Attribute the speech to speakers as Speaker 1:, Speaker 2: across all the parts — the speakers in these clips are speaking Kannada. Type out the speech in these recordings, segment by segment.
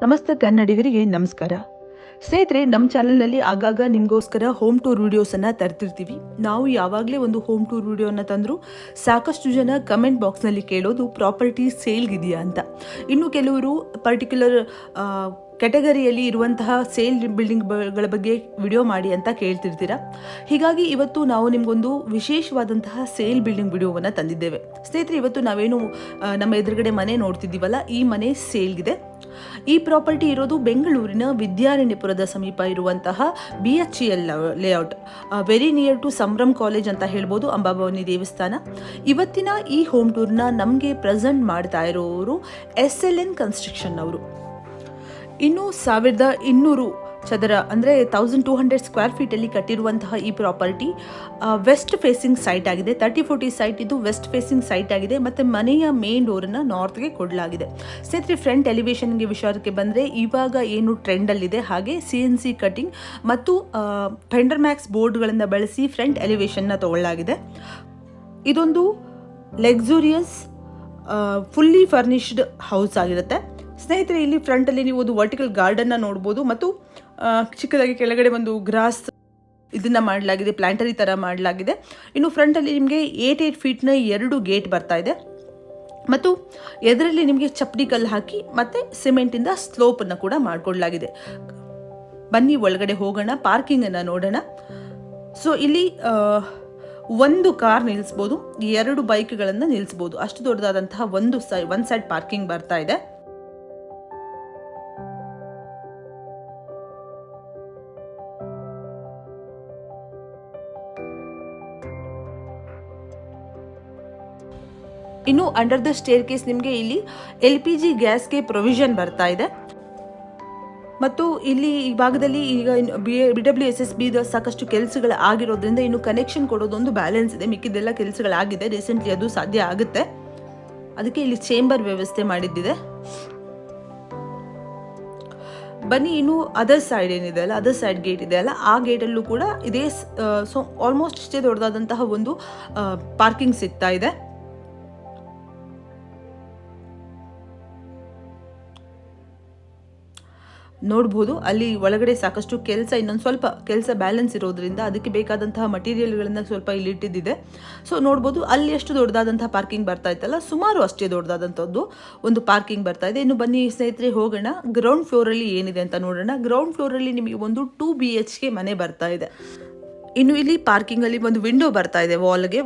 Speaker 1: ನಮಸ್ತೆ ಕನ್ನಡಿಗರಿಗೆ ನಮಸ್ಕಾರ. ಸ್ನೇಹಿತರೆ, ನಮ್ಮ ಚಾನಲ್ನಲ್ಲಿ ಆಗಾಗ ನಿಮಗೋಸ್ಕರ ಹೋಮ್ ಟೂರ್ ವಿಡಿಯೋಸನ್ನು ತರ್ತಿರ್ತೀವಿ. ನಾವು ಯಾವಾಗಲೇ ಒಂದು ಹೋಮ್ ಟೂರ್ ವಿಡಿಯೋನ ತಂದರೂ ಸಾಕಷ್ಟು ಜನ ಕಮೆಂಟ್ ಬಾಕ್ಸ್ನಲ್ಲಿ ಕೇಳೋದು ಪ್ರಾಪರ್ಟಿ ಸೇಲ್ಗಿದೆಯಾ ಅಂತ. ಇನ್ನು ಕೆಲವರು ಪರ್ಟಿಕ್ಯುಲರ್ ಕ್ಯಾಟಗರಿಯಲ್ಲಿ ಇರುವಂತಹ ಸೇಲ್ ಬಿಲ್ಡಿಂಗ್ಗಳ ಬಗ್ಗೆ ವಿಡಿಯೋ ಮಾಡಿ ಅಂತ ಕೇಳ್ತಿರ್ತೀರ. ಹೀಗಾಗಿ ಇವತ್ತು ನಾವು ನಿಮಗೊಂದು ವಿಶೇಷವಾದಂತಹ ಸೇಲ್ ಬಿಲ್ಡಿಂಗ್ ವಿಡಿಯೋವನ್ನು ತಂದಿದ್ದೇವೆ. ಸ್ನೇಹಿತರೆ, ಇವತ್ತು ನಾವೇನು ನಮ್ಮ ಎದುರುಗಡೆ ಮನೆ ನೋಡ್ತಿದ್ದೀವಲ್ಲ, ಈ ಮನೆ ಸೇಲ್ಗಿದೆ. ಈ ಪ್ರಾಪರ್ಟಿ ಇರೋದು ಬೆಂಗಳೂರಿನ ವಿದ್ಯಾರಣ್ಯಪುರದ ಸಮೀಪ ಇರುವಂತಹ BHEL layout, very near to Sambhram college ಅಂತ ಹೇಳ್ಬೋದು, ಅಂಬಾಭವಾನಿ ದೇವಸ್ಥಾನ. ಇವತ್ತಿನ ಈ ಹೋಮ್ ಟೂರ್ನ ನಮಗೆ ಪ್ರೆಸೆಂಟ್ ಮಾಡ್ತಾ ಇರೋರು SLN ಕನ್ಸ್ಟ್ರಕ್ಷನ್ ಅವರು. ಇನ್ನು 1200 ಚದರ ಅಂದರೆ 1200 ಸ್ಕ್ವೇರ್ ಫೀಟಲ್ಲಿ ಕಟ್ಟಿರುವಂತಹ ಈ ಪ್ರಾಪರ್ಟಿ ವೆಸ್ಟ್ ಫೇಸಿಂಗ್ ಸೈಟ್ ಆಗಿದೆ. 30-40 ಸೈಟ್ ಇದು ವೆಸ್ಟ್ ಫೇಸಿಂಗ್ ಸೈಟ್ ಆಗಿದೆ. ಮತ್ತು ಮನೆಯ ಮೇನ್ ಡೋರನ್ನು ನಾರ್ತ್ಗೆ ಕೊಡಲಾಗಿದೆ. ಸ್ನೇಹಿತರೆ, ಫ್ರಂಟ್ ಎಲಿವೇಷನ್ಗೆ ವಿಚಾರಕ್ಕೆ ಬಂದರೆ ಇವಾಗ ಏನು ಟ್ರೆಂಡಲ್ಲಿದೆ ಹಾಗೆ CNC ಕಟಿಂಗ್ ಮತ್ತು ಫೆಂಡರ್ ಮ್ಯಾಕ್ಸ್ ಬೋರ್ಡ್ಗಳನ್ನು ಬಳಸಿ ಫ್ರಂಟ್ ಎಲಿವೇಷನ್ನ ತಗೊಳ್ಳಲಾಗಿದೆ. ಇದೊಂದು ಲೆಕ್ಸುರಿಯಸ್ ಫುಲ್ಲಿ ಫರ್ನಿಶ್ಡ್ ಹೌಸ್ ಆಗಿರುತ್ತೆ. ಸ್ನೇಹಿತರೆ, ಇಲ್ಲಿ ಫ್ರಂಟಲ್ಲಿ ನೀವು ಒಂದು ವರ್ಟಿಕಲ್ ಗಾರ್ಡನ್ನ ನೋಡ್ಬೋದು ಮತ್ತು ಚಿಕ್ಕದಾಗಿ ಕೆಳಗಡೆ ಒಂದು ಗ್ರಾಸ್ ಇದನ್ನು ಮಾಡಲಾಗಿದೆ, ಪ್ಲಾಂಟರಿ ಥರ ಮಾಡಲಾಗಿದೆ. ಇನ್ನು ಫ್ರಂಟಲ್ಲಿ ನಿಮಗೆ 8 ಫೀಟ್ನ 2 ಗೇಟ್ ಬರ್ತಾ ಇದೆ ಮತ್ತು ಎದರಲ್ಲಿ ನಿಮಗೆ ಚಪ್ಪಡಿ ಕಲ್ಲು ಹಾಕಿ ಮತ್ತು ಸಿಮೆಂಟಿಂದ ಸ್ಲೋಪನ್ನು ಕೂಡ ಮಾಡಿಕೊಡಲಾಗಿದೆ. ಬನ್ನಿ ಒಳಗಡೆ ಹೋಗೋಣ, ಪಾರ್ಕಿಂಗನ್ನು ನೋಡೋಣ. ಸೊ ಇಲ್ಲಿ ಒಂದು ಕಾರ್ ನಿಲ್ಲಿಸ್ಬೋದು, 2 ಬೈಕ್ಗಳನ್ನು ನಿಲ್ಲಿಸ್ಬೋದು. ಅಷ್ಟು ದೊಡ್ಡದಾದಂತಹ ಒಂದು ಸೈಡ್ ಪಾರ್ಕಿಂಗ್ ಬರ್ತಾ ಇದೆ. ಇನ್ನು ಅಂಡರ್ ದ ಸ್ಟೇರ್ ಕೇಸ್ ನಿಮಗೆ ಇಲ್ಲಿ LPG ಗ್ಯಾಸ್ಗೆ ಪ್ರೊವಿಷನ್ ಬರ್ತಾ ಇದೆ. ಮತ್ತು ಇಲ್ಲಿ ಈ ಭಾಗದಲ್ಲಿ ಈಗ BWSSB ಸಾಕಷ್ಟು ಕೆಲಸಗಳು ಆಗಿರೋದ್ರಿಂದ ಇನ್ನು ಕನೆಕ್ಷನ್ ಕೊಡೋದೊಂದು ಬ್ಯಾಲೆನ್ಸ್ ಇದೆ. ಮಿಕ್ಕಿದೆಲ್ಲ ಕೆಲಸಗಳಾಗಿದೆ, ರೀಸೆಂಟ್ಲಿ ಅದು ಸಾಧ್ಯ ಆಗುತ್ತೆ. ಅದಕ್ಕೆ ಇಲ್ಲಿ ಚೇಂಬರ್ ವ್ಯವಸ್ಥೆ ಮಾಡಿದ್ದಿದೆ. ಬನ್ನಿ, ಇನ್ನು ಅದರ್ ಸೈಡ್ ಏನಿದೆ ಅಲ್ಲ, ಅದರ್ ಸೈಡ್ ಗೇಟ್ ಇದೆ ಅಲ್ಲ, ಆ ಗೇಟಲ್ಲೂ ಕೂಡ ಇದೇ. ಸೊ ಆಲ್ಮೋಸ್ಟ್ ಇಷ್ಟೇ ದೊಡ್ಡದಾದಂತಹ ಒಂದು ಪಾರ್ಕಿಂಗ್ ಸಿಗ್ತಾ ಇದೆ. ನೋಡ್ಬೋದು ಅಲ್ಲಿ ಒಳಗಡೆ ಸಾಕಷ್ಟು ಕೆಲಸ, ಇನ್ನೊಂದು ಸ್ವಲ್ಪ ಕೆಲಸ ಬ್ಯಾಲೆನ್ಸ್ ಇರೋದ್ರಿಂದ ಅದಕ್ಕೆ ಬೇಕಾದಂತಹ ಮಟೀರಿಯಲ್ಗಳನ್ನು ಸ್ವಲ್ಪ ಇಲ್ಲಿ ಇಟ್ಟಿದ್ದಿದೆ. ಸೊ ನೋಡ್ಬೋದು ಅಲ್ಲಿ ಎಷ್ಟು ದೊಡ್ಡದಾದಂತಹ ಪಾರ್ಕಿಂಗ್ ಬರ್ತಾ ಇತ್ತಲ್ಲ, ಸುಮಾರು ಅಷ್ಟೇ ದೊಡ್ಡದಾದಂಥದ್ದು ಒಂದು ಪಾರ್ಕಿಂಗ್ ಬರ್ತಾ ಇದೆ. ಇನ್ನು ಬನ್ನಿ ಸ್ನೇಹಿತರೆ, ಹೋಗೋಣ ಗ್ರೌಂಡ್ ಫ್ಲೋರಲ್ಲಿ ಏನಿದೆ ಅಂತ ನೋಡೋಣ. ಗ್ರೌಂಡ್ ಫ್ಲೋರಲ್ಲಿ ನಿಮಗೆ ಒಂದು 2 BHK ಮನೆ ಬರ್ತಾ ಇದೆ. ಇನ್ನು ಇಲ್ಲಿ ಪಾರ್ಕಿಂಗಲ್ಲಿ ಒಂದು ವಿಂಡೋ ಬರ್ತಾ ಇದೆ.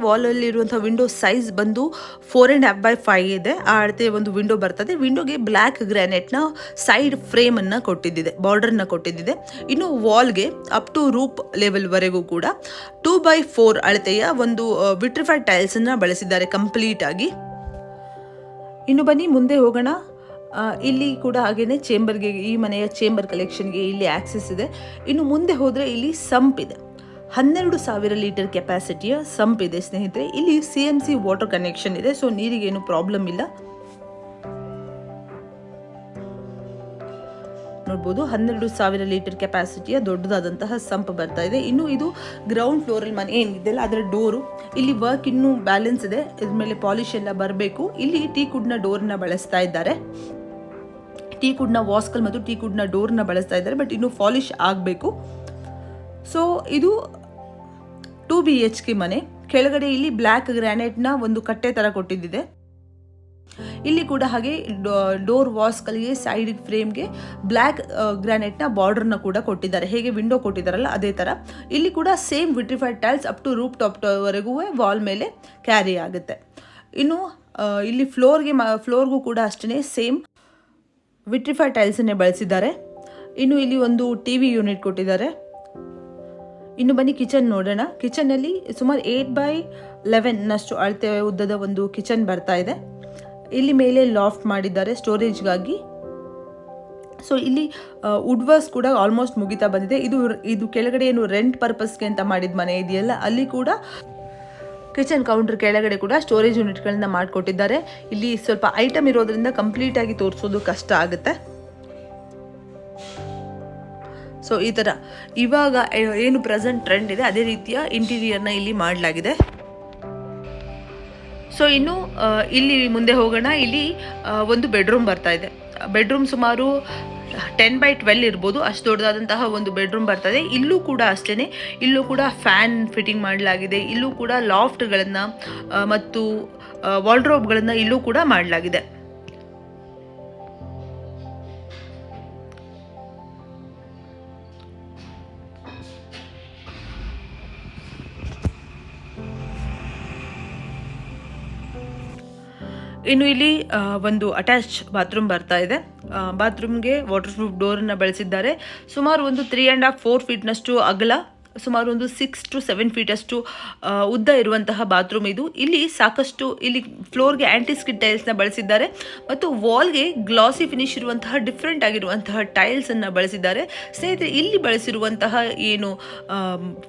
Speaker 1: ವಾಲಲ್ಲಿ ಇರುವಂಥ ವಿಂಡೋ ಸೈಜ್ ಬಂದು 4.5x5 ಇದೆ. ಆ ಅಳತೆ ಒಂದು ವಿಂಡೋ ಬರ್ತದೆ. ವಿಂಡೋಗೆ ಬ್ಲ್ಯಾಕ್ ಗ್ರಾನೈಟ್ನ ಸೈಡ್ ಫ್ರೇಮನ್ನು ಕೊಟ್ಟಿದ್ದಿದೆ, ಬಾರ್ಡರ್ನ ಕೊಟ್ಟಿದ್ದಿದೆ. ಇನ್ನು ವಾಲ್ಗೆ ಅಪ್ ಟು ರೂಪ್ ಲೆವೆಲ್ವರೆಗೂ ಕೂಡ 2x4 ಅಳತೆಯ ಒಂದು ವಿಟ್ರಿಫೈಡ್ ಟೈಲ್ಸನ್ನು ಬಳಸಿದ್ದಾರೆ ಕಂಪ್ಲೀಟ್ ಆಗಿ. ಇನ್ನು ಬನ್ನಿ ಮುಂದೆ ಹೋಗೋಣ. ಇಲ್ಲಿ ಕೂಡ ಹಾಗೇನೆ ಚೇಂಬರ್ಗೆ, ಈ ಮನೆಯ ಚೇಂಬರ್ ಕಲೆಕ್ಷನ್ಗೆ ಇಲ್ಲಿ ಆಕ್ಸೆಸ್ ಇದೆ. ಇನ್ನು ಮುಂದೆ ಹೋದರೆ ಇಲ್ಲಿ ಸಂಪ್ ಇದೆ. 12,000 ಲೀಟರ್ ಕೆಪಾಸಿಟಿಯ ಸಂಪ್ ಇದೆ ಸ್ನೇಹಿತರೆ. ಇಲ್ಲಿ CMC ವಾಟರ್ ಕನೆಕ್ಷನ್ ಇದೆ, ಸೊ ನೀರಿಗೇನು ಪ್ರಾಬ್ಲಮ್ ಇಲ್ಲ. ನೋಡ್ಬೋದು 12,000 ಲೀಟರ್ ಕೆಪಾಸಿಟಿಯ ದೊಡ್ಡದಾದಂತಹ ಸಂಪ್ ಬರ್ತಾ ಇದೆ. ಇನ್ನು ಇದು ಗ್ರೌಂಡ್ ಫ್ಲೋರಲ್ಲಿ ಮನೆ ಏನಿದೆಯಲ್ಲ ಅದರ ಡೋರು. ಇಲ್ಲಿ ವರ್ಕ್ ಇನ್ನೂ ಬ್ಯಾಲೆನ್ಸ್ ಇದೆ, ಇದ್ರ ಮೇಲೆ ಪಾಲಿಶ್ ಎಲ್ಲ ಬರಬೇಕು. ಇಲ್ಲಿ ಟೀಕುಡ್ನ ಡೋರ್ನ ಬಳಸ್ತಾ ಇದ್ದಾರೆ. ಟೀಕುಡ್ನ ವಾಸ್ಕಲ್ ಮತ್ತು ಟೀಕುಡ್ನ ಡೋರ್ನ ಬಳಸ್ತಾ ಇದ್ದಾರೆ, ಬಟ್ ಇನ್ನೂ ಪಾಲಿಶ್ ಆಗಬೇಕು. ಸೊ ಇದು 2 BHK ಮನೆ. ಕೆಳಗಡೆ ಇಲ್ಲಿ ಬ್ಲ್ಯಾಕ್ ಗ್ರಾನೈಟ್ನ ಒಂದು ಕಟ್ಟೆ ಥರ ಕೊಟ್ಟಿದ್ದಿದೆ. ಇಲ್ಲಿ ಕೂಡ ಹಾಗೆ ಡೋರ್ ವಾಸ್ಕಲ್ಗೆ ಸೈಡ್ ಫ್ರೇಮ್ಗೆ ಬ್ಲ್ಯಾಕ್ ಗ್ರಾನೈಟ್ನ ಬಾರ್ಡರ್ನ ಕೂಡ ಕೊಟ್ಟಿದ್ದಾರೆ. ಹೇಗೆ ವಿಂಡೋ ಕೊಟ್ಟಿದ್ದಾರಲ್ಲ ಅದೇ ಥರ ಇಲ್ಲಿ ಕೂಡ same vitrified tiles up to roof ಟಾಪ್ವರೆಗೂ ವಾಲ್ ಮೇಲೆ ಕ್ಯಾರಿ ಆಗುತ್ತೆ. ಇನ್ನು ಇಲ್ಲಿ ಫ್ಲೋರ್ಗೂ ಕೂಡ ಅಷ್ಟೇ ಸೇಮ್ ವಿಟ್ರಿಫೈಡ್ ಟೈಲ್ಸನ್ನೇ ಬಳಸಿದ್ದಾರೆ. ಇನ್ನು ಇಲ್ಲಿ ಒಂದು TV ಯೂನಿಟ್ ಕೊಟ್ಟಿದ್ದಾರೆ. ಇನ್ನು ಬನ್ನಿ ಕಿಚನ್ ನೋಡೋಣ. ಕಿಚನ್ನಲ್ಲಿ ಸುಮಾರು 8x11 ಅಳತೆ ಉದ್ದದ ಒಂದು ಕಿಚನ್ ಬರ್ತಾ ಇದೆ. ಇಲ್ಲಿ ಮೇಲೆ ಲಾಫ್ಟ್ ಮಾಡಿದ್ದಾರೆ ಸ್ಟೋರೇಜ್ಗಾಗಿ. ಸೊ ಇಲ್ಲಿ ವುಡ್ ವರ್ಕ್ಸ್ ಕೂಡ ಆಲ್ಮೋಸ್ಟ್ ಮುಗಿತಾ ಬಂದಿದೆ. ಇದು ಕೆಳಗಡೆ ಏನು ರೆಂಟ್ ಪರ್ಪಸ್ಗೆ ಅಂತ ಮಾಡಿದ ಮನೆ ಇದೆಯಲ್ಲ, ಅಲ್ಲಿ ಕೂಡ ಕಿಚನ್ ಕೌಂಟರ್ ಕೆಳಗಡೆ ಕೂಡ ಸ್ಟೋರೇಜ್ ಯೂನಿಟ್ಗಳನ್ನ ಮಾಡಿಕೊಟ್ಟಿದ್ದಾರೆ. ಇಲ್ಲಿ ಸ್ವಲ್ಪ ಐಟಮ್ ಇರೋದ್ರಿಂದ ಕಂಪ್ಲೀಟಾಗಿ ತೋರಿಸೋದು ಕಷ್ಟ ಆಗುತ್ತೆ. ಸೊ ಈ ಥರ ಇವಾಗ ಏನು ಪ್ರೆಸೆಂಟ್ ಟ್ರೆಂಡ್ ಇದೆ ಅದೇ ರೀತಿಯ ಇಂಟೀರಿಯರ್ನ ಇಲ್ಲಿ ಮಾಡಲಾಗಿದೆ. ಸೊ ಇನ್ನು ಇಲ್ಲಿ ಮುಂದೆ ಹೋಗೋಣ. ಇಲ್ಲಿ ಒಂದು ಬೆಡ್ರೂಮ್ ಬರ್ತಾ ಇದೆ. ಬೆಡ್ರೂಮ್ ಸುಮಾರು 10x12 ಇರ್ಬೋದು, ಅಷ್ಟು ದೊಡ್ಡದಾದಂತಹ ಒಂದು ಬೆಡ್ರೂಮ್ ಬರ್ತದೆ. ಇಲ್ಲೂ ಕೂಡ ಅಷ್ಟೇ, ಇಲ್ಲೂ ಕೂಡ ಫ್ಯಾನ್ ಫಿಟ್ಟಿಂಗ್ ಮಾಡಲಾಗಿದೆ. ಇಲ್ಲೂ ಕೂಡ ಲಾಫ್ಟ್ಗಳನ್ನು ಮತ್ತು ವಾರ್ಡ್ರೋಬ್ಗಳನ್ನು ಇಲ್ಲೂ ಕೂಡ ಮಾಡಲಾಗಿದೆ. ಇನ್ನು ಇಲ್ಲಿ ಒಂದು ಅಟ್ಯಾಚ್ ಬಾತ್ರೂಮ್ ಬರ್ತಾ ಇದೆ. ಬಾತ್ರೂಮ್ಗೆ ವಾಟರ್ ಪ್ರೂಫ್ ಡೋರನ್ನು ಬಳಸಿದ್ದಾರೆ. ಸುಮಾರು ಒಂದು 3.5-4 ಫೀಟ್ನಷ್ಟು ಅಗಲ, ಸುಮಾರು ಒಂದು 6 to 7 ಫೀಟಷ್ಟು ಉದ್ದ ಇರುವಂತಹ ಬಾತ್ರೂಮ್ ಇದು. ಇಲ್ಲಿ ಸಾಕಷ್ಟು, ಇಲ್ಲಿ ಫ್ಲೋರ್ಗೆ ಆ್ಯಂಟಿ ಸ್ಕಿಡ್ ಟೈಲ್ಸ್ನ ಬಳಸಿದ್ದಾರೆ ಮತ್ತು ವಾಲ್ಗೆ ಗ್ಲಾಸಿ ಫಿನಿಶ್ ಇರುವಂತಹ ಡಿಫ್ರೆಂಟ್ ಆಗಿರುವಂತಹ ಟೈಲ್ಸನ್ನು ಬಳಸಿದ್ದಾರೆ. ಸ್ನೇಹಿತರೆ, ಇಲ್ಲಿ ಬಳಸಿರುವಂತಹ ಏನು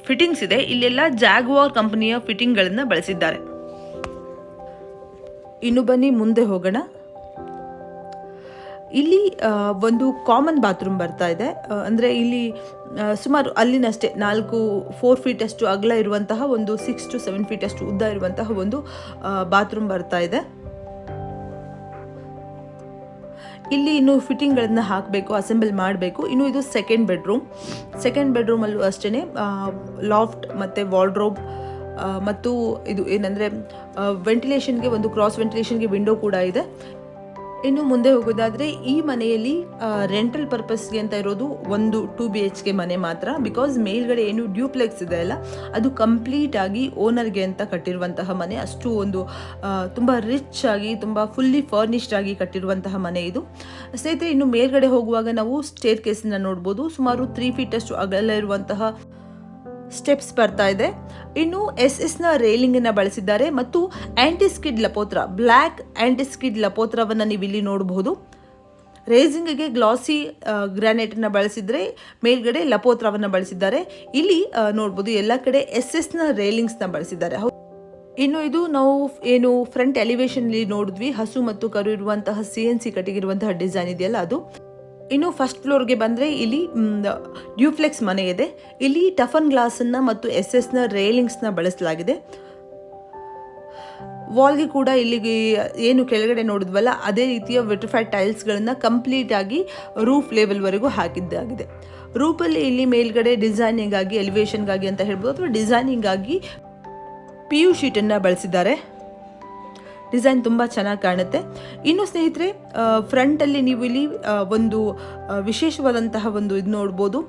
Speaker 1: ಫಿಟ್ಟಿಂಗ್ಸ್ ಇದೆ, ಇಲ್ಲೆಲ್ಲ ಜಾಗ್ವಾರ್ ಕಂಪನಿಯ ಫಿಟ್ಟಿಂಗ್ಗಳನ್ನು ಬಳಸಿದ್ದಾರೆ. ಇನ್ನು ಬನ್ನಿ ಮುಂದೆ ಹೋಗೋಣ. ಇಲ್ಲಿ ಒಂದು ಕಾಮನ್ ಬಾತ್ರೂಮ್ ಬರ್ತಾ ಇದೆ. ಅಂದರೆ ಇಲ್ಲಿ ಸುಮಾರು ಅಲ್ಲಿನಷ್ಟೇ 4 ಫೀಟಷ್ಟು ಅಗಲ ಇರುವಂತಹ ಒಂದು 6 to 7 ಫೀಟಷ್ಟು ಉದ್ದ ಇರುವಂತಹ ಒಂದು ಬಾತ್ರೂಮ್ ಬರ್ತಾ ಇದೆ. ಇಲ್ಲಿ ಇನ್ನು ಫಿಟ್ಟಿಂಗ್ಗಳನ್ನು ಹಾಕಬೇಕು, ಅಸೆಂಬಲ್ ಮಾಡಬೇಕು. ಇನ್ನು ಇದು ಸೆಕೆಂಡ್ ಬೆಡ್ರೂಮಲ್ಲೂ ಅಷ್ಟೇ ಲಾಫ್ಟ್ ಮತ್ತು ವಾರ್ಡ್ರೋಬ್ ಮತ್ತು ಇದು ಏನಂದರೆ ವೆಂಟಿಲೇಷನ್ಗೆ, ಒಂದು ಕ್ರಾಸ್ ವೆಂಟಿಲೇಷನ್ಗೆ ವಿಂಡೋ ಕೂಡ ಇದೆ. ಇನ್ನು ಮುಂದೆ ಹೋಗೋದಾದರೆ ಈ ಮನೆಯಲ್ಲಿ ರೆಂಟಲ್ ಪರ್ಪಸ್ಗೆ ಅಂತ ಇರೋದು ಒಂದು 2 BHK ಮನೆ ಮಾತ್ರ. ಬಿಕಾಸ್ ಮೇಲ್ಗಡೆ ಏನು ಡ್ಯೂಪ್ಲೆಕ್ಸ್ ಇದೆ ಅಲ್ಲ, ಅದು ಕಂಪ್ಲೀಟ್ ಆಗಿ ಓನರ್ಗೆ ಅಂತ ಕಟ್ಟಿರುವಂತಹ ಮನೆ. ಅಷ್ಟು ಒಂದು ತುಂಬ ರಿಚ್ ಆಗಿ, ತುಂಬ ಫುಲ್ಲಿ ಫರ್ನಿಶ್ಡ್ ಆಗಿ ಕಟ್ಟಿರುವಂತಹ ಮನೆ ಇದು. ಸ್ನೇಹಿತರೆ, ಇನ್ನು ಮೇಲ್ಗಡೆ ಹೋಗುವಾಗ ನಾವು ಸ್ಟೇರ್ ಕೇಸನ್ನು ನೋಡ್ಬೋದು. ಸುಮಾರು 3 ಫೀಟಷ್ಟು ಅಗಲ ಇರುವಂತಹ ಸ್ಟೆಪ್ಸ್ ಬರ್ತಾ ಇದೆ. ಇನ್ನು SS ರೇಲಿಂಗನ್ನು ಬಳಸಿದ್ದಾರೆ ಮತ್ತು ಆ್ಯಂಟಿಸ್ಕಿಡ್ ಲಪೋತ್ರ, ಬ್ಲ್ಯಾಕ್ ಆ್ಯಂಟಿಸ್ಕಿಡ್ ಲಪೋತ್ರವನ್ನು ನೀವು ಇಲ್ಲಿ ನೋಡಬಹುದು. ರೇಸಿಂಗ್ಗೆ ಗ್ಲಾಸಿ ಗ್ರಾನೈಟನ್ನು ಬಳಸಿದರೆ ಮೇಲ್ಗಡೆ ಲಪೋತ್ರವನ್ನು ಬಳಸಿದ್ದಾರೆ. ಇಲ್ಲಿ ನೋಡ್ಬೋದು ಎಲ್ಲ ಕಡೆ SS ರೇಲಿಂಗ್ಸ್ನ ಬಳಸಿದ್ದಾರೆ. ಇನ್ನು ಇದು ನಾವು ಏನು ಫ್ರಂಟ್ ಎಲಿವೇಶನ್ಲಿ ನೋಡಿದ್ವಿ, ಹಸು ಮತ್ತು ಕರು ಇರುವಂತಹ CNC ಕಟ್ಟಿಗಿರುವಂತಹ ಡಿಸೈನ್ ಇದೆಯಲ್ಲ ಅದು. ಇನ್ನು ಫಸ್ಟ್ ಫ್ಲೋರ್ಗೆ ಬಂದರೆ ಇಲ್ಲಿ ಡ್ಯೂಪ್ಲೆಕ್ಸ್ ಮನೆ ಇದೆ. ಇಲ್ಲಿ ಟಫನ್ ಗ್ಲಾಸನ್ನು ಮತ್ತು SS ರೇಲಿಂಗ್ಸ್ನ ಬಳಸಲಾಗಿದೆ. ವಾಲ್ಗೆ ಕೂಡ ಇಲ್ಲಿಗೆ ಏನು ಕೆಳಗಡೆ ನೋಡಿದ್ವಲ್ಲ ಅದೇ ರೀತಿಯ ವಿಟ್ರಿಫೈಡ್ ಟೈಲ್ಸ್ಗಳನ್ನು ಕಂಪ್ಲೀಟ್ ಆಗಿ ರೂಫ್ ಲೆವೆಲ್ವರೆಗೂ ಹಾಕಿದ್ದಾಗಿದೆ. ರೂಫಲ್ಲಿ ಇಲ್ಲಿ ಮೇಲ್ಗಡೆ ಡಿಸೈನಿಂಗ್ ಆಗಿ, ಎಲಿವೇಷನ್ಗಾಗಿ ಅಂತ ಹೇಳ್ಬೋದು, ಅಥವಾ ಡಿಸೈನಿಂಗ್ ಆಗಿ PU ಶೀಟನ್ನು ಬಳಸಿದ್ದಾರೆ. ಡಿಸೈನ್ ತುಂಬ ಚೆನ್ನಾಗಿ ಕಾಣುತ್ತೆ. ಇನ್ನು ಸ್ನೇಹಿತರೆ, ಫ್ರಂಟಲ್ಲಿ ನೀವು ಇಲ್ಲಿ ಒಂದು ವಿಶೇಷವಾದಂತಹ ಒಂದು ಇದು ನೋಡ್ಬೋದು.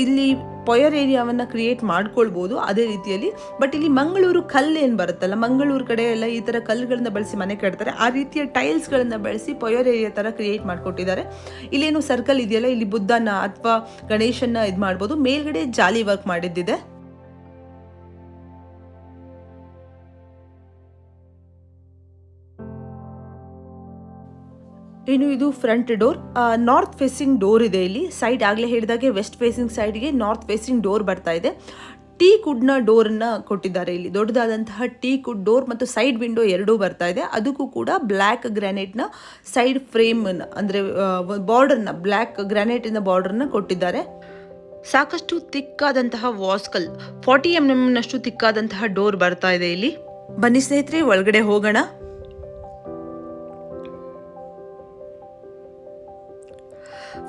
Speaker 1: ಇಲ್ಲಿ ಪೊಯರ್ ಏರಿಯಾವನ್ನು ಕ್ರಿಯೇಟ್ ಮಾಡ್ಕೊಳ್ಬೋದು ಅದೇ ರೀತಿಯಲ್ಲಿ. ಬಟ್ ಇಲ್ಲಿ ಮಂಗಳೂರು ಕಲ್ಲು ಏನು ಬರುತ್ತಲ್ಲ, ಮಂಗಳೂರು ಕಡೆ ಎಲ್ಲ ಈ ಥರ ಕಲ್ಲುಗಳನ್ನ ಬಳಸಿ ಮನೆ ಕಟ್ತಾರೆ. ಆ ರೀತಿಯ ಟೈಲ್ಸ್ಗಳನ್ನು ಬಳಸಿ ಪೊಯರ್ ಏರಿಯಾ ಥರ ಕ್ರಿಯೇಟ್ ಮಾಡ್ಕೊಟ್ಟಿದ್ದಾರೆ. ಇಲ್ಲೇನು ಸರ್ಕಲ್ ಇದೆಯಲ್ಲ, ಇಲ್ಲಿ ಬುದ್ಧನ ಅಥವಾ ಗಣೇಶನ ಇದು ಮಾಡ್ಬೋದು. ಮೇಲ್ಗಡೆ ಜಾಲಿ ವರ್ಕ್ ಮಾಡಿದ್ದಿದೆ. ಇನ್ನು ಇದು front door, north facing door ಇದೆ. ಇಲ್ಲಿ ಸೈಡ್ ಆಗಲೇ ಹೇಳಿದಾಗೆ ವೆಸ್ಟ್ ಫೇಸಿಂಗ್ ಸೈಡ್ಗೆ ನಾರ್ತ್ ಫೇಸಿಂಗ್ ಡೋರ್ ಬರ್ತಾ ಇದೆ. ಟೀ ಕುಡ್ನ ಡೋರನ್ನು ಕೊಟ್ಟಿದ್ದಾರೆ. ಇಲ್ಲಿ ದೊಡ್ಡದಾದಂತಹ ಟೀ ಕುಡ್ ಡೋರ್ ಮತ್ತು ಸೈಡ್ ವಿಂಡೋ ಎರಡೂ ಬರ್ತಾ ಇದೆ. ಅದಕ್ಕೂ ಕೂಡ ಬ್ಲ್ಯಾಕ್ ಗ್ರಾನೈಟ್ನ ಸೈಡ್ ಫ್ರೇಮನ್ನು, ಅಂದರೆ ಬಾರ್ಡರ್ನ, ಬ್ಲ್ಯಾಕ್ ಗ್ರಾನೈಟಿನ ಬಾರ್ಡರ್ನ ಕೊಟ್ಟಿದ್ದಾರೆ. ಸಾಕಷ್ಟು ತಿಕ್ಕಾದಂತಹ ವಾಸ್ಕಲ್, 40 mm ತಿಕ್ಕಾದಂತಹ ಡೋರ್ ಬರ್ತಾ ಇದೆ ಇಲ್ಲಿ. ಬನ್ನಿ ಸ್ನೇಹಿತರೆ, ಒಳಗಡೆ ಹೋಗೋಣ.